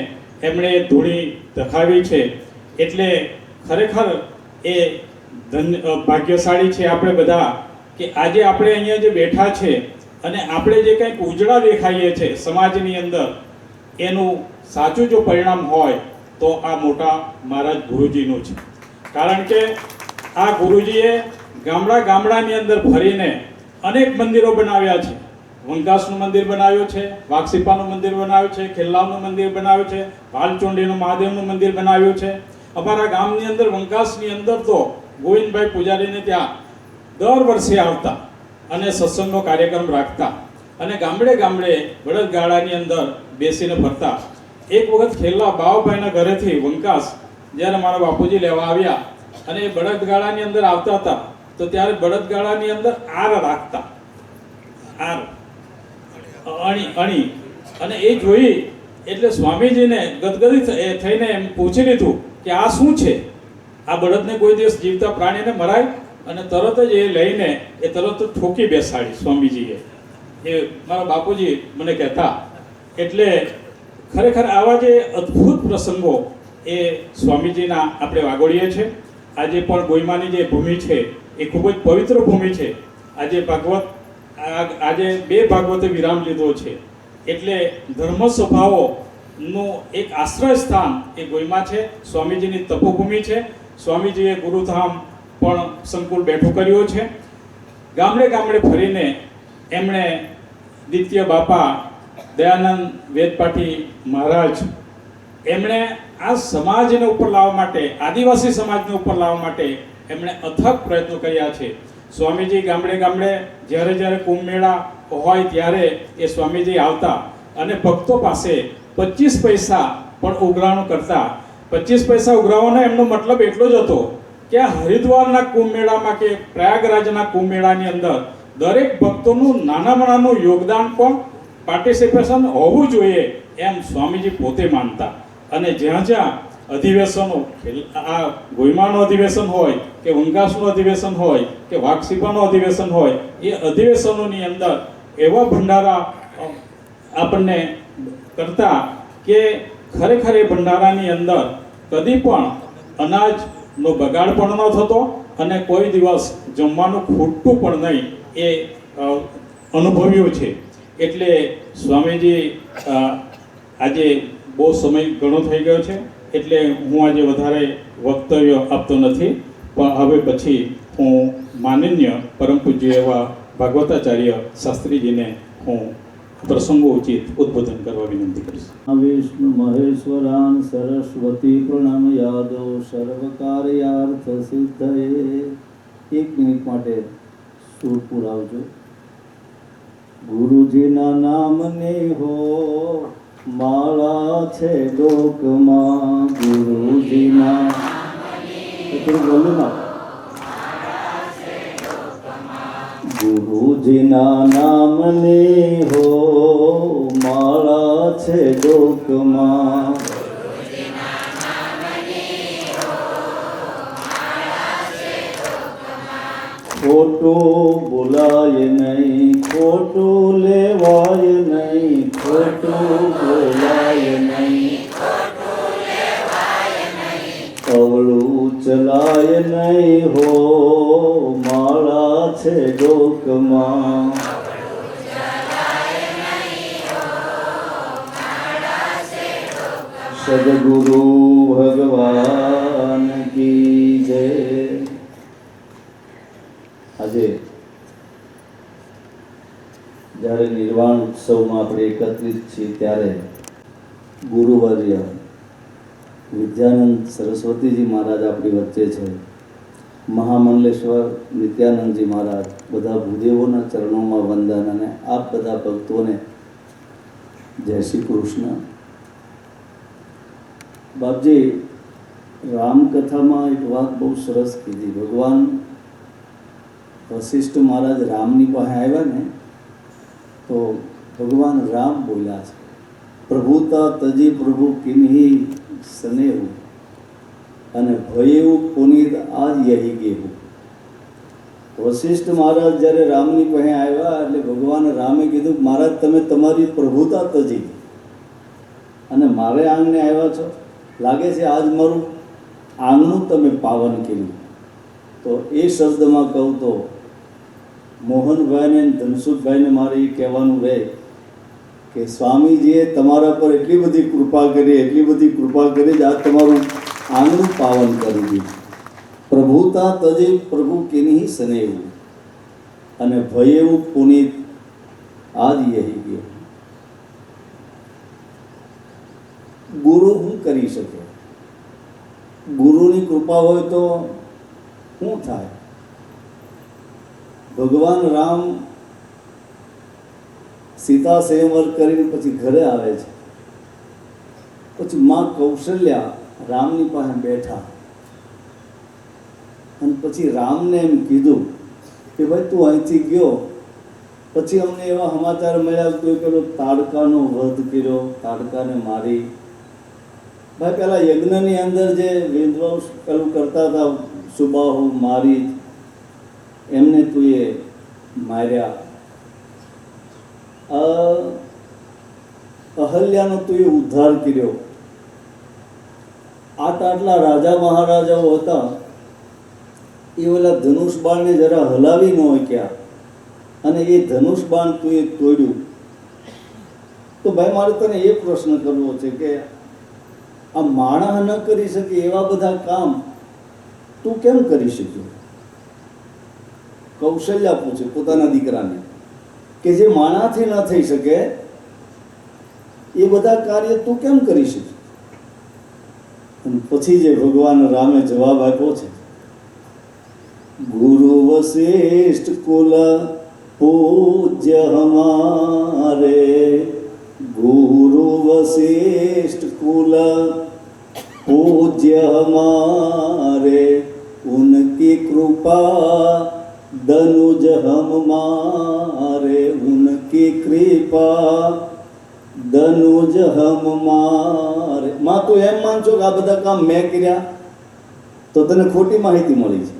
એમણે ધૂળી ધખાવી છે. એટલે ખરેખર એ ભાગ્યશાળી છે આપણે બધા કે આજે આપણે અહીંયા જે બેઠા છે અને આપણે જે કંઈક ઉજળા દેખાઈએ છે સમાજની અંદર, એનું સાચું જો પરિણામ હોય તો આ મોટા મહારાજ ગુરુજીનું છે. કારણ કે આ ગુરુજીએ ગામડાની અંદર ફરીને અનેક મંદિરો બનાવ્યા છે. વંકાસનું મંદિર બનાવ્યું છે, વાઘસીપાનું મંદિર બનાવ્યું છે, ખેલ્લાવનું મંદિર બનાવ્યું છે, ભાલચુંડીનું મહાદેવનું મંદિર બનાવ્યું છે. અમારા ગામની અંદર વંકાસની અંદર તો ગોવિંદભાઈ પૂજારીને ત્યાં દર વર્ષે આવતા અને સત્સંગનો કાર્યક્રમ રાખતા અને ગામડે ગામડે બળદગાડાની અંદર બેસીને ફરતા. એક વખત ખેલ્લા બાવભાઈના ઘરેથી વંકાસ જ્યારે મારા બાપુજી લેવા આવ્યા અને એ બળદગાડાની અંદર આવતા હતા તો ત્યારે બળદગાડાની અંદર આર રાખતા, આર અણી, અને એ જોઈ એટલે સ્વામીજીને ગદગદિત થઈને એમ પૂછી લીધું કે આ શું છે? આ બળદને કોઈ દિવસ જીવતા પ્રાણીને મરાય? અને તરત જ એ લઈને એ તરત જ ઠોકી બેસાડી સ્વામીજીએ. એ મારા બાપુજી મને કહેતા. એટલે ખરેખર આવા જે અદ્ભુત પ્રસંગો એ સ્વામીજીના આપણે વાગોળીએ છીએ. આજે પણ ગોઈમાની જે ભૂમિ છે એ ખૂબ જ પવિત્ર ભૂમિ છે. આજે આજે 2 ભાગવતે વિરામ લીધો છે. એટલે ધર્મસભાઓનું એક આશ્રય સ્થાન એ ગોઈમા છે. સ્વામીજીની તપોભૂમિ છે. સ્વામીજીએ ગુરુધામ પણ સંકુલ બેઠું કર્યું છે. ગામડે ગામડે ફરીને એમણે દ્વિતીય બાપા દયાનંદ વેદપાઠી મહારાજ એમણે આ સમાજને ઉપર લાવવા માટે, આદિવાસી સમાજને ઉપર લાવવા માટે એમણે અથક પ્રયત્નો કર્યા છે. સ્વામીજી ગામડે ગામડે જ્યારે જ્યારે કુંભ મેળા હોય ત્યારે એ સ્વામીજી આવતા અને ભક્તો પાસે 25 પૈસા પણ ઉઘરાણું કરતા. 25 પૈસા ઉઘરાવવાનો એમનો મતલબ એટલો જ હતો કે આ હરિદ્વારના કુંભ મેળામાં કે પ્રયાગરાજના કુંભ મેળાની અંદર દરેક ભક્તોનું નાનામાં નાનું યોગદાન પણ પાર્ટિસિપેશન હોવું જોઈએ એમ સ્વામીજી પોતે માનતા. અને જ્યાં જ્યાં અધિવેશનો, આ ગોઈમાનું અધિવેશન હોય કે વંકાસનું અધિવેશન હોય કે વાઘસીપાનું અધિવેશન હોય, એ અધિવેશનોની અંદર એવા ભંડારા આપણને કરતા કે ખરેખર એ ભંડારાની અંદર કદી પણ અનાજનો બગાડ પણ ન થતો અને કોઈ દિવસ જમવાનું ખૂટતું પણ નહીં. એ અનુભવ્યું છે. એટલે સ્વામીજી આજે બહુ સમય ઘણો થઈ ગયો છે એટલે હું આજે વધારે વક્તવ્ય આપતો નથી, પણ હવે પછી હું માનનીય પરમ પૂજ્ય એવા ભાગવતાચાર્ય શાસ્ત્રીજીને હું પ્રસંગોચિત ઉદ્બોધન કરવા વિનંતી કરીશ. વિષ્ણુ મહેશ્વરાન સરસ્વતી પ્રણમ યાદવ સર્વકાર્યાર્થ સિદ્ધયે. 1 મિનિટ માટે સુર પુરાવજો. ગુરુજીના નામની હો માળા છે લોકમાં, ગુરુજીના ગુરુજીના નામની હો માળા છે લોકમાં, ખોટું બોલાય નહીં, ખોટું લેવાય નહીં, ખોટું બોલાય નહીં, કવળું ચલાય નહીં હો માળા છે ડોકમાં. સદગુરુ ભગવાન કી જય. આજે જ્યારે નિર્વાણ ઉત્સવમાં આપણે એકત્રિત છીએ ત્યારે ગુરુવર્ય વિદ્યાનંદ સરસ્વતીજી મહારાજ આપણી વચ્ચે છે. મહામંડલેશ્વર નિત્યાનંદજી મહારાજ, બધા ભૂદેવોના ચરણોમાં વંદન અને આપ બધા ભક્તોને જય શ્રી કૃષ્ણ. બાપજી, રામકથામાં એક વાત બહુ સરસ કીધી. ભગવાન વશિષ્ઠ મહારાજ રામની પાસે આવ્યા ને તો ભગવાન રામ બોલ્યા છે, પ્રભુતા તજી પ્રભુ કિન્હી સનેહુ અને ભયેવું પુનિત આજ યહી ગેહું. વશિષ્ઠ મહારાજ જ્યારે રામની પાસે આવ્યા એટલે ભગવાન રામે કીધું, મહારાજ તમે તમારી પ્રભુતા તજી અને મારે આંગણે આવ્યા છો, લાગે છે આજ મારું આંગણું તમે પાવન કર્યું. તો એ શબ્દમાં કહું તો મોહનભાઈને ધનસુખભાઈને મારે એ કહેવાનું રહે કે સ્વામીજીએ તમારા પર એટલી બધી કૃપા કરી, એટલી બધી કૃપા કરી જ આ તમારું આંગણું પાવન કરી દીધું. પ્રભુતા તજે પ્રભુ કિન્હી સનેવું અને ભયેવું પુનિત આજ યહી ગયો. ગુરુ શું કરી શકે? ગુરુની કૃપા હોય તો શું થાય? ભગવાન રામ સીતા સંવર કરીને પછી ઘરે આવે છે. પછી માં કૌશલ્યા રામની પાસે બેઠા અને પછી રામને એમ કીધું કે ભાઈ તું અહીંથી ગયો પછી અમને એવા સમાચાર મળ્યા કે પેલો તાડકાનો વધ કર્યો, તાડકાને મારી. ભાઈ પેલા યજ્ઞની અંદર જે વિદ્વાંસ પેલું કરતા હતા સુબાહુ મારી એમને તું એ માર્યા. અહલ્યાનો તું એ ઉદ્ધાર કર્યો. આટલા રાજા મહારાજાઓ હતા એ ઓલા ધનુષ બાણને જરા હલાવી ન શક્યા અને એ ધનુષ બાણ તું એ તોડ્યું. તો ભાઈ મારે તને એ પ્રશ્ન કરવો છે કે આ માણસ ન કરી શકે એવા બધા કામ તું કેમ કરી શક્યો? કૌશલ્યા પૂછે પોતાના દીકરાને કે જે માણાથી ન થઈ શકે એ બધા કાર્ય તું કેમ કરી શકે? અને પછી જે ભગવાન રામે જવાબ આપ્યો છે, ગુરુ વશિષ્ઠ કુલ પૂજ્ય હમારે, गुरु वशिष्ठ कुल पूज्य हमारे, उनकी कृपा दनुज हम मारे, उनकी कृपा दनुज हम मारे. માં તું એમ માનશો કે આ બધા કામ મેં કર્યા તો તને ખોટી માહિતી મળી છે.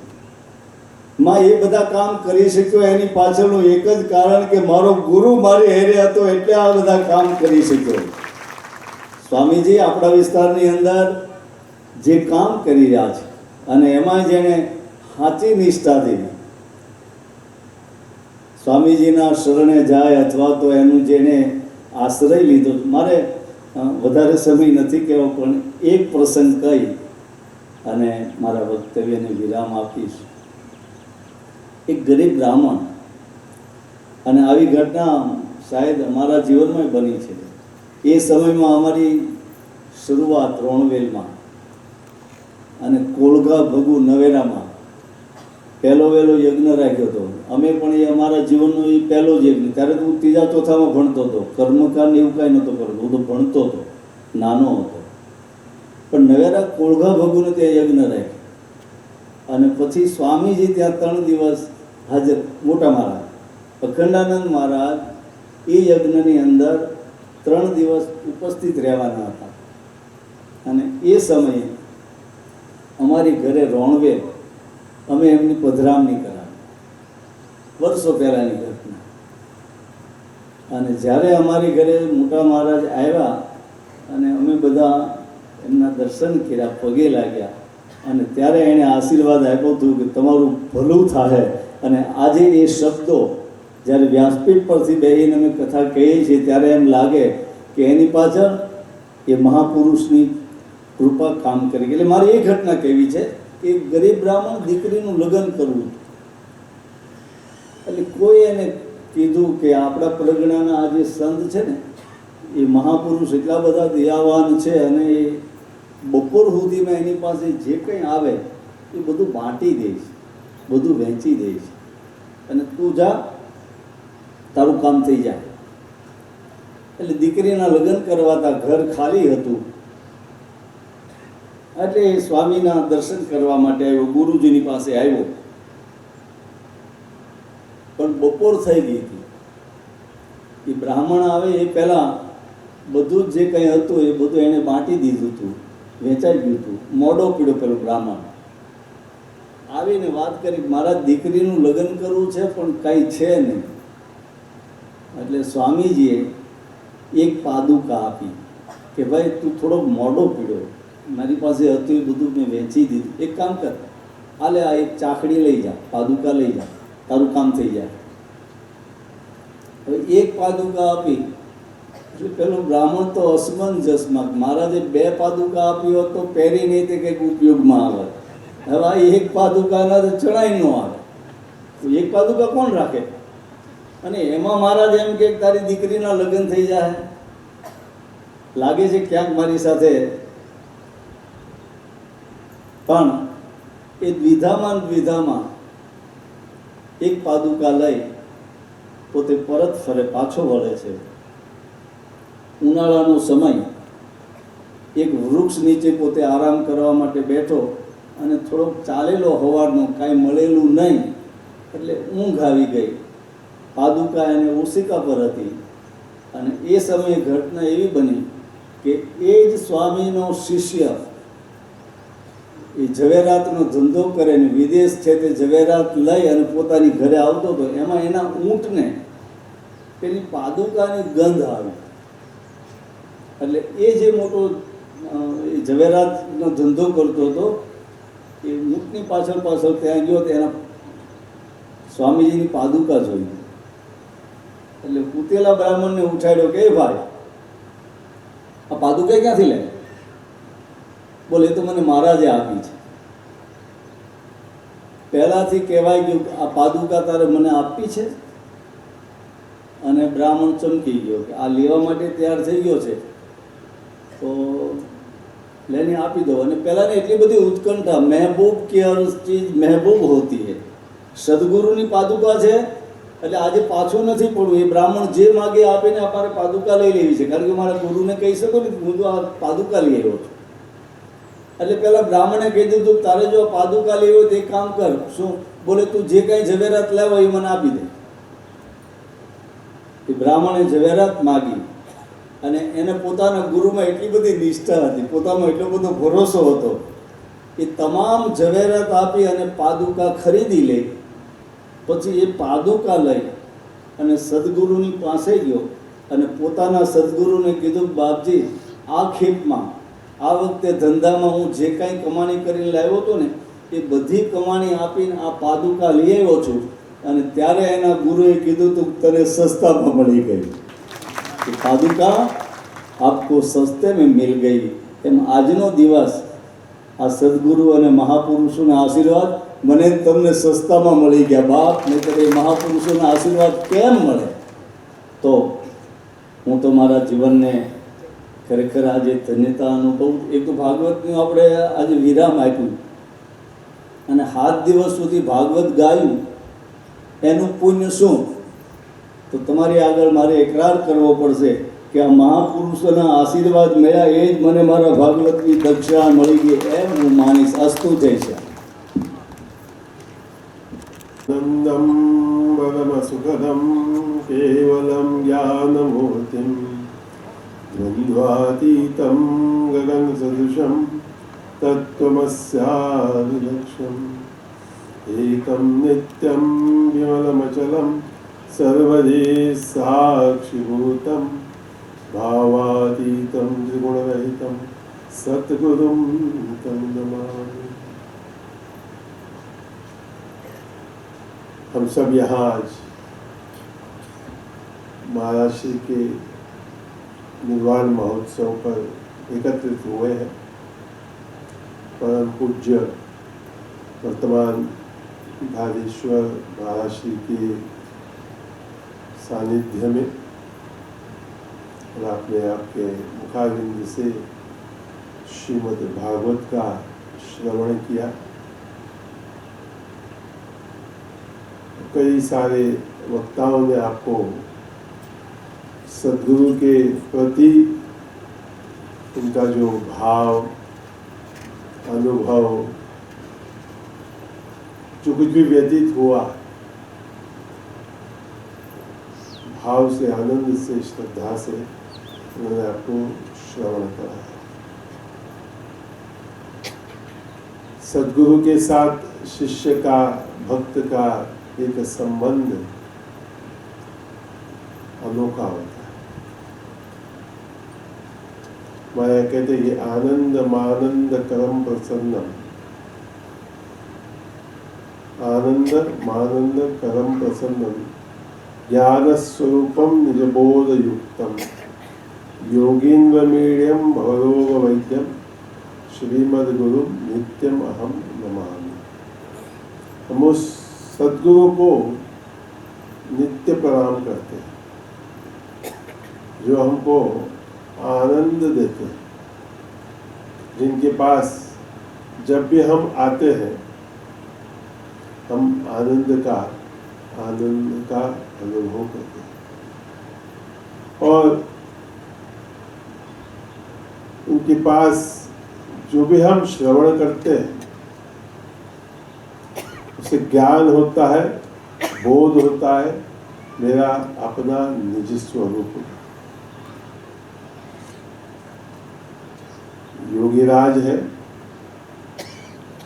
માં એ બધા કામ કરી શક્યો એની પાછળનું એક જ કારણ કે મારો ગુરુ મારી હારે હતો એટલે આ બધા કામ કરી શક્યો. સ્વામીજી આપણા વિસ્તારની અંદર જે કામ કરી રહ્યા છે અને એમાં જેણે સાચી નિષ્ઠાથી સ્વામીજીના શરણે જાય અથવા તો એનું જેણે આશ્રય લીધો. મારે વધારે સમય નથી કહેવો પણ એક પ્રસંગ કહી અને મારા વક્તવ્યને વિરામ આપીશ. એક ગરીબ બ્રાહ્મણ, અને આવી ઘટના શાયદ અમારા જીવનમાં બની છે. એ સમયમાં અમારી શરૂઆત રોણવેલમાં અને કોળગા ભગુ નવેરામાં પહેલો વહેલો યજ્ઞ રાખ્યો હતો. અમે પણ એ અમારા જીવનનો એ પહેલો જ યજ્ઞ. ત્યારે તો હું ત્રીજા ચોથામાં ભણતો હતો, કર્મકાંડ એવું કાંઈ નહોતો કરતો, હું તો ભણતો હતો, નાનો હતો. પણ નવેરા કોળગા ભગુને ત્યાં યજ્ઞ રાખ્યો અને પછી સ્વામીજી ત્યાં 3 દિવસ હાજર. મોટા મહારાજ અખંડાનંદ મહારાજ એ યજ્ઞની અંદર 3 દિવસ ઉપસ્થિત રહેવાના હતા. અને એ સમયે અમારી ઘરે રોણવેલ અમે એમની પધરામણી કરાવી, વર્ષો પહેલાંની ઘટના. અને જ્યારે અમારી ઘરે મોટા મહારાજ આવ્યા અને અમે બધા એમના દર્શન કર્યા, પગે લાગ્યા અને ત્યારે એણે આશીર્વાદ આપ્યો હતો કે તમારું ભલું થાય. અને આજે એ શબ્દો જ્યારે વ્યાસપીઠ પરથી બેસીને અમે કથા કહીએ છીએ ત્યારે એમ લાગે કે એની પાછળ એ મહાપુરુષની કૃપા કામ કરી. એટલે મારી એ ઘટના કહેવી છે કે ગરીબ બ્રાહ્મણ દીકરીનું લગ્ન કરવું, એટલે કોઈ એને કીધું કે આપણા પ્રગણાના આ જે સંત છે ને એ મહાપુરુષ એટલા બધા દયાવાન છે અને એ બપોર સુધીમાં એની પાસે જે કંઈ આવે એ બધું બાંટી દઈશ, બધું વહેંચી દઈશ અને તું જા, તારું કામ થઈ જાય. એટલે દીકરીના લગ્ન કરવાતા ઘર ખાલી હતું એટલે એ સ્વામીના દર્શન કરવા માટે આવ્યો, ગુરુજીની પાસે આવ્યો. પણ બપોર થઈ ગઈ હતી. એ બ્રાહ્મણ આવે એ પહેલાં બધું જ જે કંઈ હતું એ બધું એણે બાંટી દીધું હતું, વેચાઈ ગયું હતું. મોડો પીડ્યો પેલો બ્રાહ્મણ આવીને વાત કરી મારા દીકરીનું લગ્ન કરવું છે પણ કંઈ છે નહીં. એટલે સ્વામીજીએ એક પાદુકા આપી કે ભાઈ તું થોડોક મોડો પીડ્યો, મારી પાસે હતું એ બધું મેં વેચી દીધું, એક કામ કર, આલે આ એક ચાકડી લઈ જા, પાદુકા લઈ જા, તારું કામ થઈ જાય. હવે એક પાદુકા આપી એટલે પેલો બ્રાહ્મણ તો અસમંજસમાં, મહારાજે 2 પાદુકા આપી હોત તો પહેરી નહીં તે કંઈક ઉપયોગમાં આવે. હવે આ એક પાદુકાના તો ચડાઈ ન આવે, તો એક પાદુકા કોણ રાખે? અને એમાં મહારાજ એમ કે તારી દીકરીના લગ્ન થઈ જાય, લાગે છે ક્યાંક મારી સાથે. પણ એ દ્વિધામાં એક પાદુકા લઈ પોતે પરત ફરે, પાછો વળે છે. ઉનાળાનો સમય, એક વૃક્ષ નીચે પોતે આરામ કરવા માટે બેઠો અને થોડોક ચાલેલો હવારનો, કાંઈ મળેલું નહીં એટલે ઊંઘ આવી ગઈ. પાદુકા એને ઓશિકા પર હતી અને એ સમયે ઘટના એવી બની કે એ જ સ્વામીનો શિષ્ય એ ઝવેરાતનો ધંધો કરે ને વિદેશ છે તે ઝવેરાત લઈ અને પોતાની ઘરે આવતો હતો. એમાં એના ઊંટને પેલી પાદુકાની ગંધ આવી. એટલે એ જે મોટો ઝવેરાતનો ધંધો કરતો હતો એ ઊંટની પાછળ પાછળ ત્યાં ગયો તો એના સ્વામીજીની પાદુકા જોઈ. એટલે કૂતેલા બ્રાહ્મણને ઉઠાડ્યો કે ભાઈ, આ પાદુકા ક્યાંથી લે? બોલે તો મને મહારાજે આપી છે. પહેલાથી કહેવાય ગયું કે આ પાદુકા તારે મને આપી છે. અને બ્રાહ્મણ ચમકી ગયો કે આ લેવા માટે તૈયાર થઈ ગયો છે તો લઈને આપી દો. અને પહેલાંની એટલી બધી ઉત્કંઠા, મહેબૂબ की हर चीज महबूब होती है. સદગુરુની પાદુકા છે એટલે આજે પાછું નથી પડવું. એ બ્રાહ્મણ જે માગે આપીને અમારે પાદુકા લઈ લેવી છે, કારણ કે મારા ગુરુને કહી શકો ને હું તો આ પાદુકા લઈ આવ્યો છું. એટલે પેલા બ્રાહ્મણે કહી દીધું તારે જો પાદુકા લેવી હોય તો એક કામ કર. શું? બોલે તું જે કાંઈ ઝવેરાત લાવો એ મને આપી દે. એ બ્રાહ્મણે ઝવેરાત માગી અને એને પોતાના ગુરુમાં એટલી બધી નિષ્ઠા હતી, પોતાનો એટલો બધો ભરોસો હતો, એ તમામ ઝવેરાત આપી અને પાદુકા ખરીદી લે. પછી એ પાદુકા લઈ અને સદગુરુની પાસે ગયો અને પોતાના સદગુરુને કીધું બાપજી, આ ખેપમાં આ વખતે ધંધામાં હું જે કાંઈ કમાણી કરીને લાવ્યો હતો ને એ બધી કમાણી આપીને આ પાદુકા લઈ આવ્યો છું. અને ત્યારે એના ગુરુએ કીધું તું તને સસ્તામાં મળી ગઈ. પાદુકા આપકો સસ્તે में मिल गई. એમ આજનો દિવસ આ સદગુરુ અને મહાપુરુષોના આશીર્વાદ મને તમને સસ્તામાં મળી ગયા બાપ. નહીંતર એ મહાપુરુષોના આશીર્વાદ કેમ મળે? તો હું તો મારા જીવનને ખરેખર આજે ધન્યતા અનુભવ. એક તો ભાગવતનું આપણે આજે વિરામ આપ્યું અને 7 દિવસ સુધી ભાગવત ગાયું, એનું પુણ્ય શું? તો તમારી આગળ મારે એકરાર કરવો પડશે કે આ મહાપુરુષોના આશીર્વાદ મળ્યા એ જ મને મારા ભાગવતની દક્ષા મળી ગઈ એમ હું માનીશ. અસ્તુ જય છે. नंदं परमसुखदं केवलं ज्ञानमूर्तिं द्वन्द्वातीतं गगनसदृशं तत्त्वमस्यादिलक्ष्यम् एकं नित्यं विमलमचलं सर्वदे साक्षिभूतं भावातीतं त्रिगुणरहितं सद्गुरुं तं नमामि. हम सब यहाँ आज महाराज श्री के निर्वाण महोत्सव पर एकत्रित हुए हैं. परम पूज्य वर्तमान पीठाधीश्वर महाराज श्री के सानिध्य में और आपने आपके मुखारविंद से श्रीमद् भागवत का श्रवण किया. कई सारे वक्ताओं ने आपको सद्गुरु के प्रति उनका जो भाव, अनुभव, जो कुछ भी व्यतीत हुआ, भाव से, आनंद से, श्रद्धा से उन्होंने आपको श्रवण कराया. सद्गुरु के साथ शिष्य का, भक्त का एक संबंध अनोखा होता है. माया कहते ये आनंद मानंद करम प्रसन्नम. आनंद मानंद करम प्रसन्नम ज्ञान स्वरूपम निजबोध युक्तम योगीन्द्र मीड्यम भवरोग वैद्यम श्रीमद्गुरु नित्यम अहम नमामि. हम उस सद्गुरु को नित्य प्रणाम करते हैं जो हमको आनंद देते हैं, जिनके पास जब भी हम आते हैं हम आनंद का आनंद का अनुभव करते हैं। और उनके पास जो भी हम श्रवण करते हैं उसे ज्ञान होता है, बोध होता है, मेरा अपना निजी स्वरूप। योगीराज है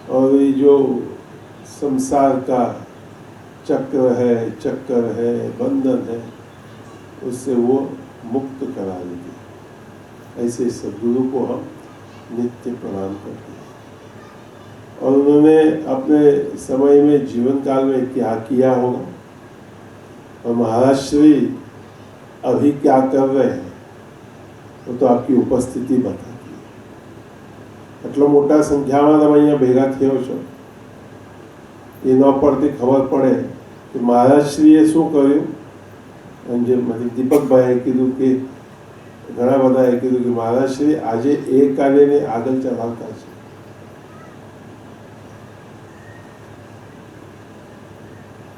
और ये जो संसार का चक्र है, बंधन है, उससे वो मुक्त करा देते। ऐसे सद्गुरु को हम नित्य प्रणाम करते हैं। और उन्होंने अपने समय में, जीवन काल में क्या किया होगा और महाराज श्री अभी क्या कर रहे हैं, वो तो आपकी उपस्थिति बताती है। એટલો મોટા સંખ્યામાં તમે અહીંયા ભેગા થયો છો, એ ન પડતી ખબર પડે કે મહારાજશ્રીએ શું કર્યું। અને જે દીપકભાઈએ કીધું કે ઘણા બધાએ કીધું કે મહારાજશ્રી આજે એ કાર્યને આગળ ચલાવતા છે।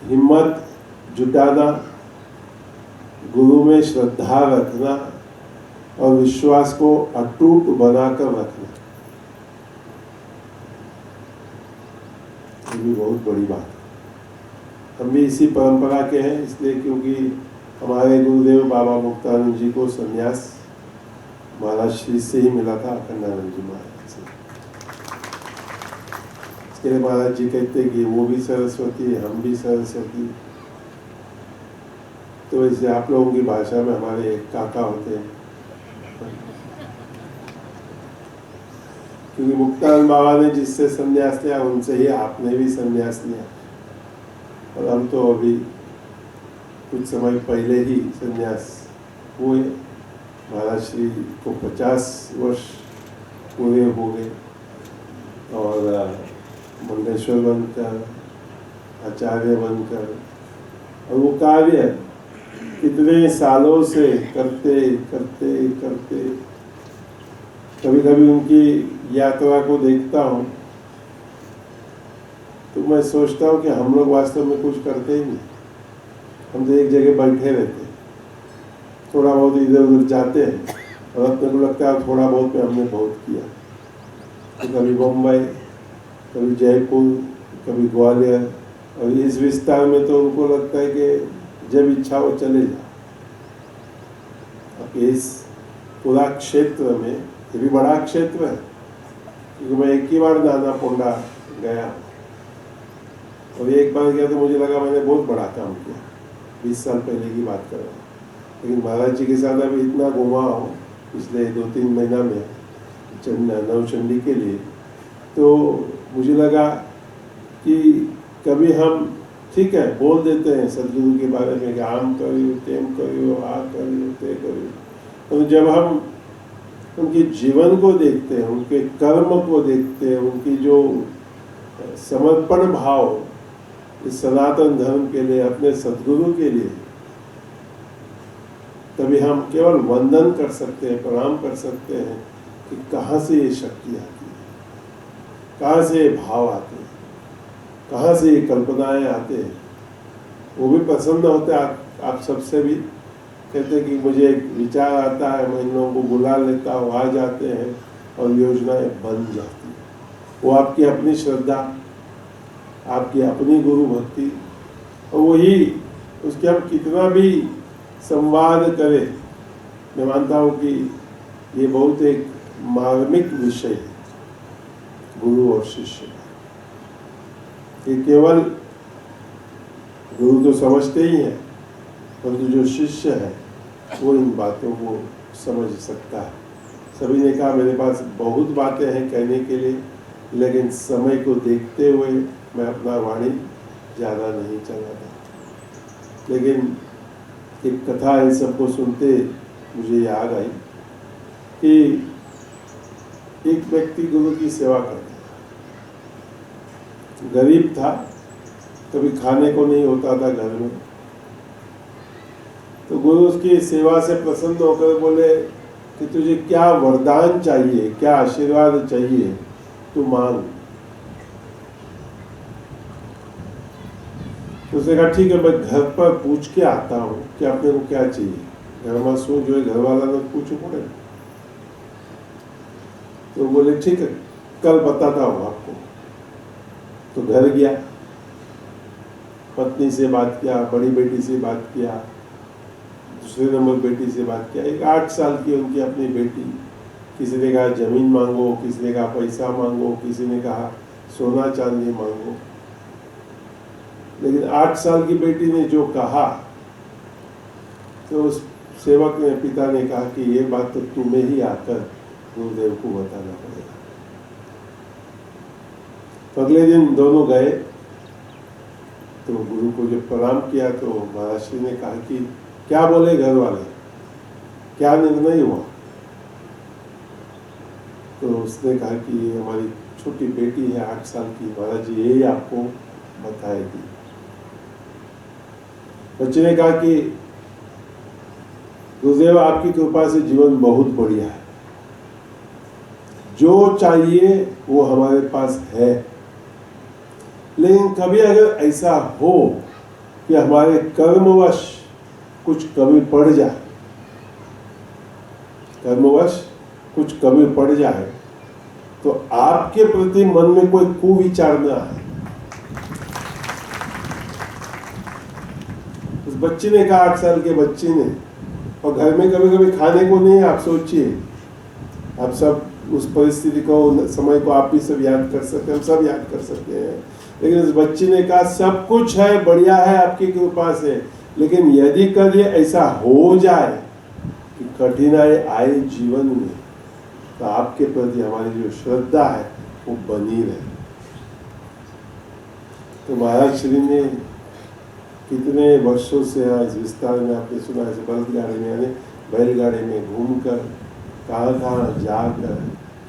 हिम्मत जुटाना, गुरु में श्रद्धा रखना और विश्वास को अटूट बनाकर रखना, ये भी बहुत बड़ी बात है। हम भी इसी परंपरा के हैं, इसलिए क्योंकि हमारे गुरुदेव बाबा मुक्तानंद जी को संन्यास महाराज श्री से ही मिला था, अखंडानंद जी महाराज से। इसके लिए महाराज जी कहते कि वो भी सरस्वती, हम भी सरस्वती। तो वैसे आप लोगों की भाषा में हमारे एक काका होते हैं, क्योंकि मुक्तानंद बाबा ने जिससे संन्यास लिया उनसे ही आपने भी संन्यास लिया। और हम तो अभी कुछ समय पहले ही संन्यास हुए। महाराज श्री को 50 वर्ष पूरे हो गए और मंडेश्वर बनकर, आचार्य बनकर, और वो कार्य कितने सालों से करते करते करते, कभी कभी उनकी यात्रा को देखता हूँ तो मैं सोचता हूँ कि हम लोग वास्तव में कुछ करते ही नहीं। हम तो एक जगह बैठे रहते, थोड़ा बहुत इधर उधर जाते हैं और अपने को लगता है थोड़ा बहुत में हमने बहुत किया। तो कभी बम्बई, कभी जयपुर, कभी ग्वालियर, और इस विस्तार में तो उनको लगता है कि जब इच्छा हो चले जाओ। अब इस पूरा क्षेत्र में, ये भी बड़ा क्षेत्र है, क्योंकि मैं एक ही बार नाना पोंडा गया और एक बार गया तो मुझे लगा मैंने बहुत बड़ा काम किया। 20 साल पहले की बात कर रहा हूँ। लेकिन महाराज जी के साथ अभी इतना घुमा हूँ पिछले 2-3 महीना में नवचंडी के लिए, तो मुझे लगा कि कभी हम ठीक है बोल देते हैं सदगुरु के बारे में कि आम करियो, तेम करियो, आ करियो, ते करियो, तो जब हम उनके जीवन को देखते हैं, उनके कर्म को देखते हैं, उनकी जो समर्पण भाव इस सनातन धर्म के लिए, अपने सदगुरु के लिए, तभी हम केवल वंदन कर सकते हैं, प्रणाम कर सकते हैं कि कहाँ से ये शक्ति आती है, कहाँ से ये भाव आते हैं, कहाँ से ये कल्पनाएं आते हैं। वो भी प्रसन्न होते हैं आप सबसे भी, कहते हैं कि मुझे एक विचार आता है, मैं इन लोगों को बुला लेता हूँ, आ जाते हैं और योजनाएं बन जाती हैं। वो आपकी अपनी श्रद्धा, आपकी अपनी गुरु भक्ति, और वही उसके हम कितना भी संवाद करें, मैं मानता हूँ कि ये बहुत एक मार्मिक विषय है गुरु और शिष्य का। ये केवल गुरु तो समझते ही हैं, परंतु जो शिष्य है वो इन बातों को समझ सकता है। सभी ने कहा मेरे पास बहुत बातें हैं कहने के लिए, लेकिन समय को देखते हुए मैं अपना वाणी ज़्यादा नहीं चलाता। लेकिन एक कथा इन सबको सुनते मुझे याद आई कि एक व्यक्ति गुरु की सेवा करता था, गरीब था, कभी खाने को नहीं होता था घर में, तो गुरु उसकी सेवा से प्रसन्न होकर बोले कि तुझे क्या वरदान चाहिए, क्या आशीर्वाद चाहिए, तू मांग। उसने कहा ठीक है, मैं घर पर पूछ के आता हूँ कि अपने को क्या चाहिए। घर में सो जो है घर वाला ने पूछो पड़े। तो बोले ठीक है, कल बताता हूँ आपको। तो घर गया, पत्नी से बात किया, बड़ी बेटी से बात किया, दूसरे नंबर बेटी से बात किया। एक 8 साल की उनकी अपनी बेटी, किसी ने कहा जमीन मांगो, किसी ने कहा पैसा मांगो, किसी ने कहा सोना चांदी मांगो। लेकिन 8 साल की बेटी ने जो कहा, तो उस सेवक ने, पिता ने कहा कि ये बात तो तुम्हें ही आकर गुरुदेव को बताना पड़ेगा। तो अगले दिन दोनों गए। तो गुरु को जब प्रणाम किया तो महाराज श्री ने कहा कि क्या बोले घर वाले, क्या निर्णय हुआ। तो उसने कहा कि ये हमारी छोटी बेटी है 8 साल की, महाराज जी यही आपको बताएगी। बच्चे ने कहा कि गुरुदेव आपकी कृपा से जीवन बहुत बढ़िया है, जो चाहिए वो हमारे पास है। लेकिन कभी अगर ऐसा हो कि हमारे कर्मवश कुछ कमी पड़ जाए, कर्मवश कुछ कमी पड़ जाए, तो आपके प्रति मन में कोई कुविचार न आए। उस बच्ची ने कहा, 8 साल के बच्ची ने, और घर में कभी कभी खाने को नहीं है। आप सोचिए, आप सब उस परिस्थिति को, समय को आप भी सब याद कर सकते हैं, हम सब याद कर सकते हैं। लेकिन उस बच्ची ने कहा सब कुछ है, बढ़िया है आपकी कृपा से, लेकिन यदि कभी ऐसा हो जाए कि कठिनाई आए जीवन में, तो आपके प्रति हमारी जो श्रद्धा है वो बनी रहे। तो महाराज श्री ने कितने वर्षों से इस विस्तार में आपने सुना है, बलदगाड़ी में यानी बैलगाड़ी में घूमकर, कहाँ जाकर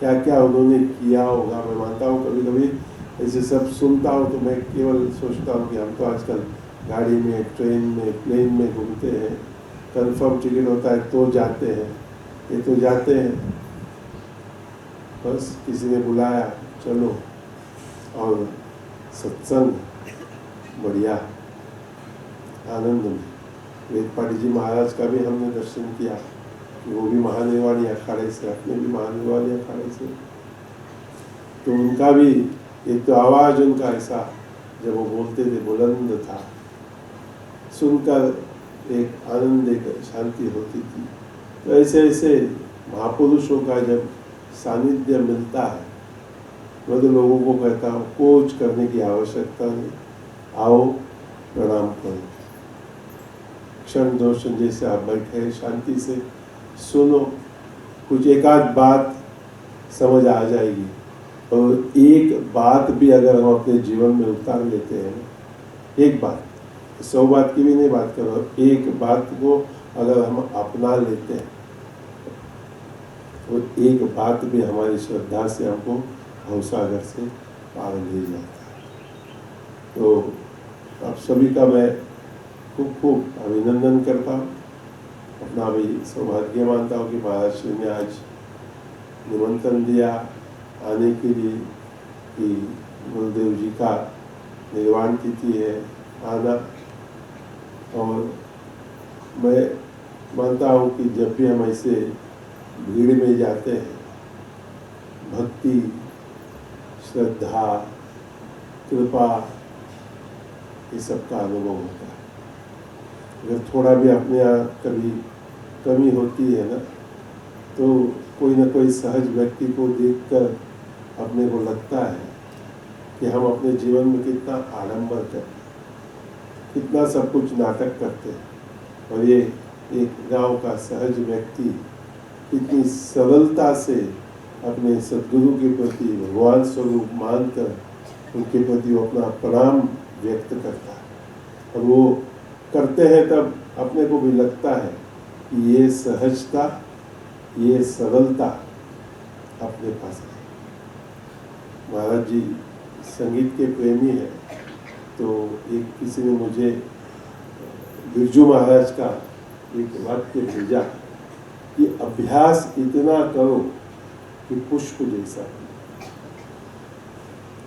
क्या क्या उन्होंने किया होगा। मैं मानता हूँ कभी कभी ऐसे सब सुनता हूँ तो मैं केवल सोचता हूँ कि हम तो आजकल गाड़ी में, ट्रेन में, प्लेन में घूमते हैं, कंफर्म टिकट होता है तो जाते हैं, ये तो जाते हैं बस किसी ने बुलाया चलो, और सत्संग बढ़िया आनंद में। वेदपाठी जी महाराज का भी हमने दर्शन किया कि वो भी महानिर्वाणी अखाड़े से, अपने भी महानिर्वाणी अखाड़े से। तो उनका भी एक तो आवाज उनका ऐसा, जब वो बोलते थे बुलंद था, सुनकर एक आनंद, एक शांति होती थी। तो ऐसे ऐसे महापुरुषों का जब सानिध्य मिलता है, मैं तो लोगों को कहता हूँ कुछ करने की आवश्यकता नहीं, आओ प्रणाम करो, क्षण 2 क्षण जैसे आप बैठे शांति से सुनो, कुछ एक आध बात समझ आ जाएगी। और एक बात भी अगर हम अपने जीवन में उतार लेते हैं, एक बात, 100 बात की भी नहीं बात कर रहा, एक बात को अगर हम अपना लेते हैं, तो एक बात भी हमारी श्रद्धा से हमको भवसागर से पार ले जाता है। तो आप सभी का मैं खूब खूब अभिनंदन करता हूँ। अपना भी सौभाग्य मानता हूँ कि महाराज श्री ने आज निमंत्रण दिया आने के लिए, कि गुरुदेव जी का निर्वाण तिथि है आना। और मैं मानता हूँ कि जब भी हम ऐसे भीड़ में जाते हैं, भक्ति, श्रद्धा, कृपा, ये सब का अनुभव होता है। अगर थोड़ा भी अपने यहाँ कभी कमी होती है ना, तो कोई ना कोई सहज व्यक्ति को देखकर अपने को लगता है कि हम अपने जीवन में कितना आडंबर करते हैं, कितना सब कुछ नाटक करते हैं। और ये एक गांव का सहज व्यक्ति इतनी सरलता से अपने सद्गुरु के प्रति भगवान स्वरूप मानकर उनके प्रति वो अपना प्रणाम व्यक्त करता है। और वो करते हैं तब अपने को भी लगता है कि ये सहजता, ये सरलता अपने पास है। महाराज जी संगीत के प्रेमी हैं, तो एक किसी ने मुझे बिरजू महाराज का एक वाक्य भेजा कि अभ्यास इतना करो कि पुष्प जैसा।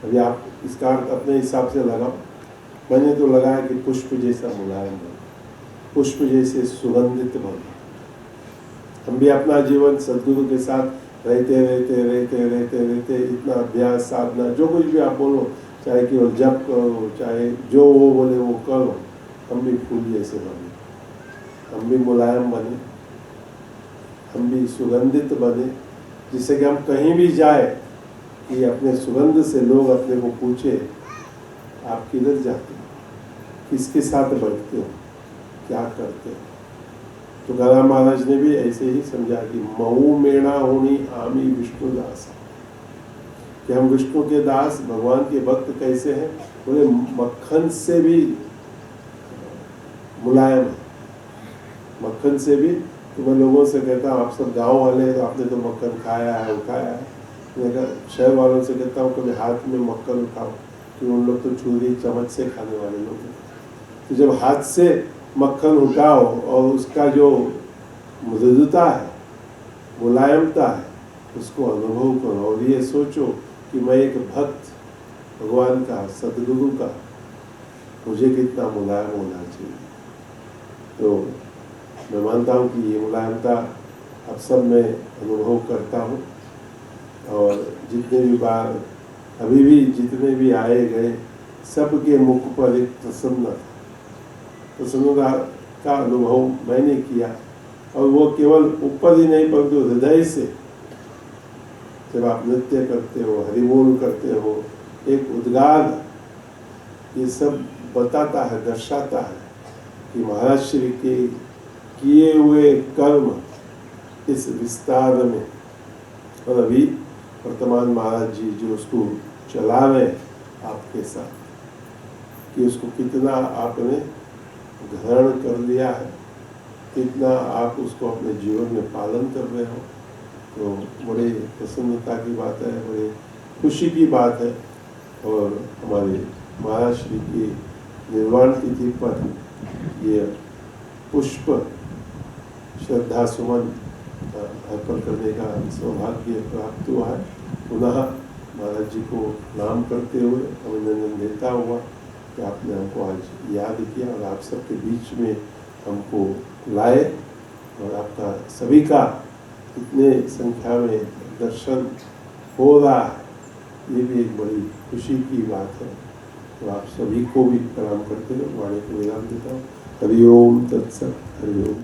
अभी आप इसका अर्थ अपने हिसाब से लगाओ। मैंने तो लगाया कि पुष्प जैसा मुलायम बने, पुष्प जैसे सुगंधित बने। हम भी अपना जीवन सदगुरु के साथ रहते इतना अभ्यास साधना जो कुछ भी आप बोलो, चाहे केवल जप करो, चाहे जो वो बोले वो करो, हम भी फूल जैसे बने, हम भी मुलायम बने, हम भी सुगंधित बने, जिससे कि हम कहीं भी जाए कि अपने सुगंध से लोग अपने को पूछे आप किधर जाते हो, किसके साथ बैठते हो, क्या करते हो। तो गंगाराम महाराज ने भी ऐसे ही समझा कि महू मेणा होनी आमी विष्णु दास, कि हम विष्णु के दास, भगवान के भक्त कैसे हैं, बोले मक्खन से भी मुलायम है, मक्खन से भी। तो मैं लोगों से कहता हूँ, आप सब गांव वाले हैं तो आपने तो मक्खन खाया है, उठाया है। मैं शहर वालों से कहता हूँ कभी हाथ में मक्खन उठाओ, कि उन लोग तो छुरी चम्मच से खाने वाले लोग हैं। तो जब हाथ से मक्खन उठाओ और उसका जो मृदुता है, मुलायमता है, उसको अनुभव करो और ये सोचो कि मैं एक भक्त भगवान का, सदगुरु का, मुझे कितना मुलायम होना चाहिए। तो मैं मानता हूँ कि ये मुलायमता अब सब में अनुभव करता हूँ। और जितने भी बार अभी भी जितने भी आए गए, सबके मुख पर एक प्रसन्नता का अनुभव मैंने किया। और वो केवल ऊपर ही नहीं परंतु हृदय से, जब आप नृत्य करते हो, हरिबोल करते हो, एक उद्गार, ये सब बताता है, दर्शाता है कि महाराज श्री के किए हुए कर्म इस विस्तार में, और अभी वर्तमान महाराज जी जो उसको चला रहे आपके साथ, कि उसको कितना आपने ग्रहण कर लिया है, कितना आप उसको अपने जीवन में पालन कर रहे हो। तो बड़े प्रसन्नता की बात है, बड़े खुशी की बात है। और हमारे महाराज श्री की निर्वाण तिथि पर ये पुष्प श्रद्धा सुमन अर्पण करने का सौभाग्य प्राप्त हुआ है। पुनः महाराज जी को नाम करते हुए, अभिनंदन देता हुआ कि आपने हमको आज याद किया और आप सबके बीच में हमको लाए, और आपका सभी का इतने संख्या में दर्शन हो रहा है, ये भी एक बड़ी खुशी की बात है। तो आप सभी को भी प्रणाम करते हुए वाणी को विराम देता हूँ। हरि ओम तत्सत, हरि ओम।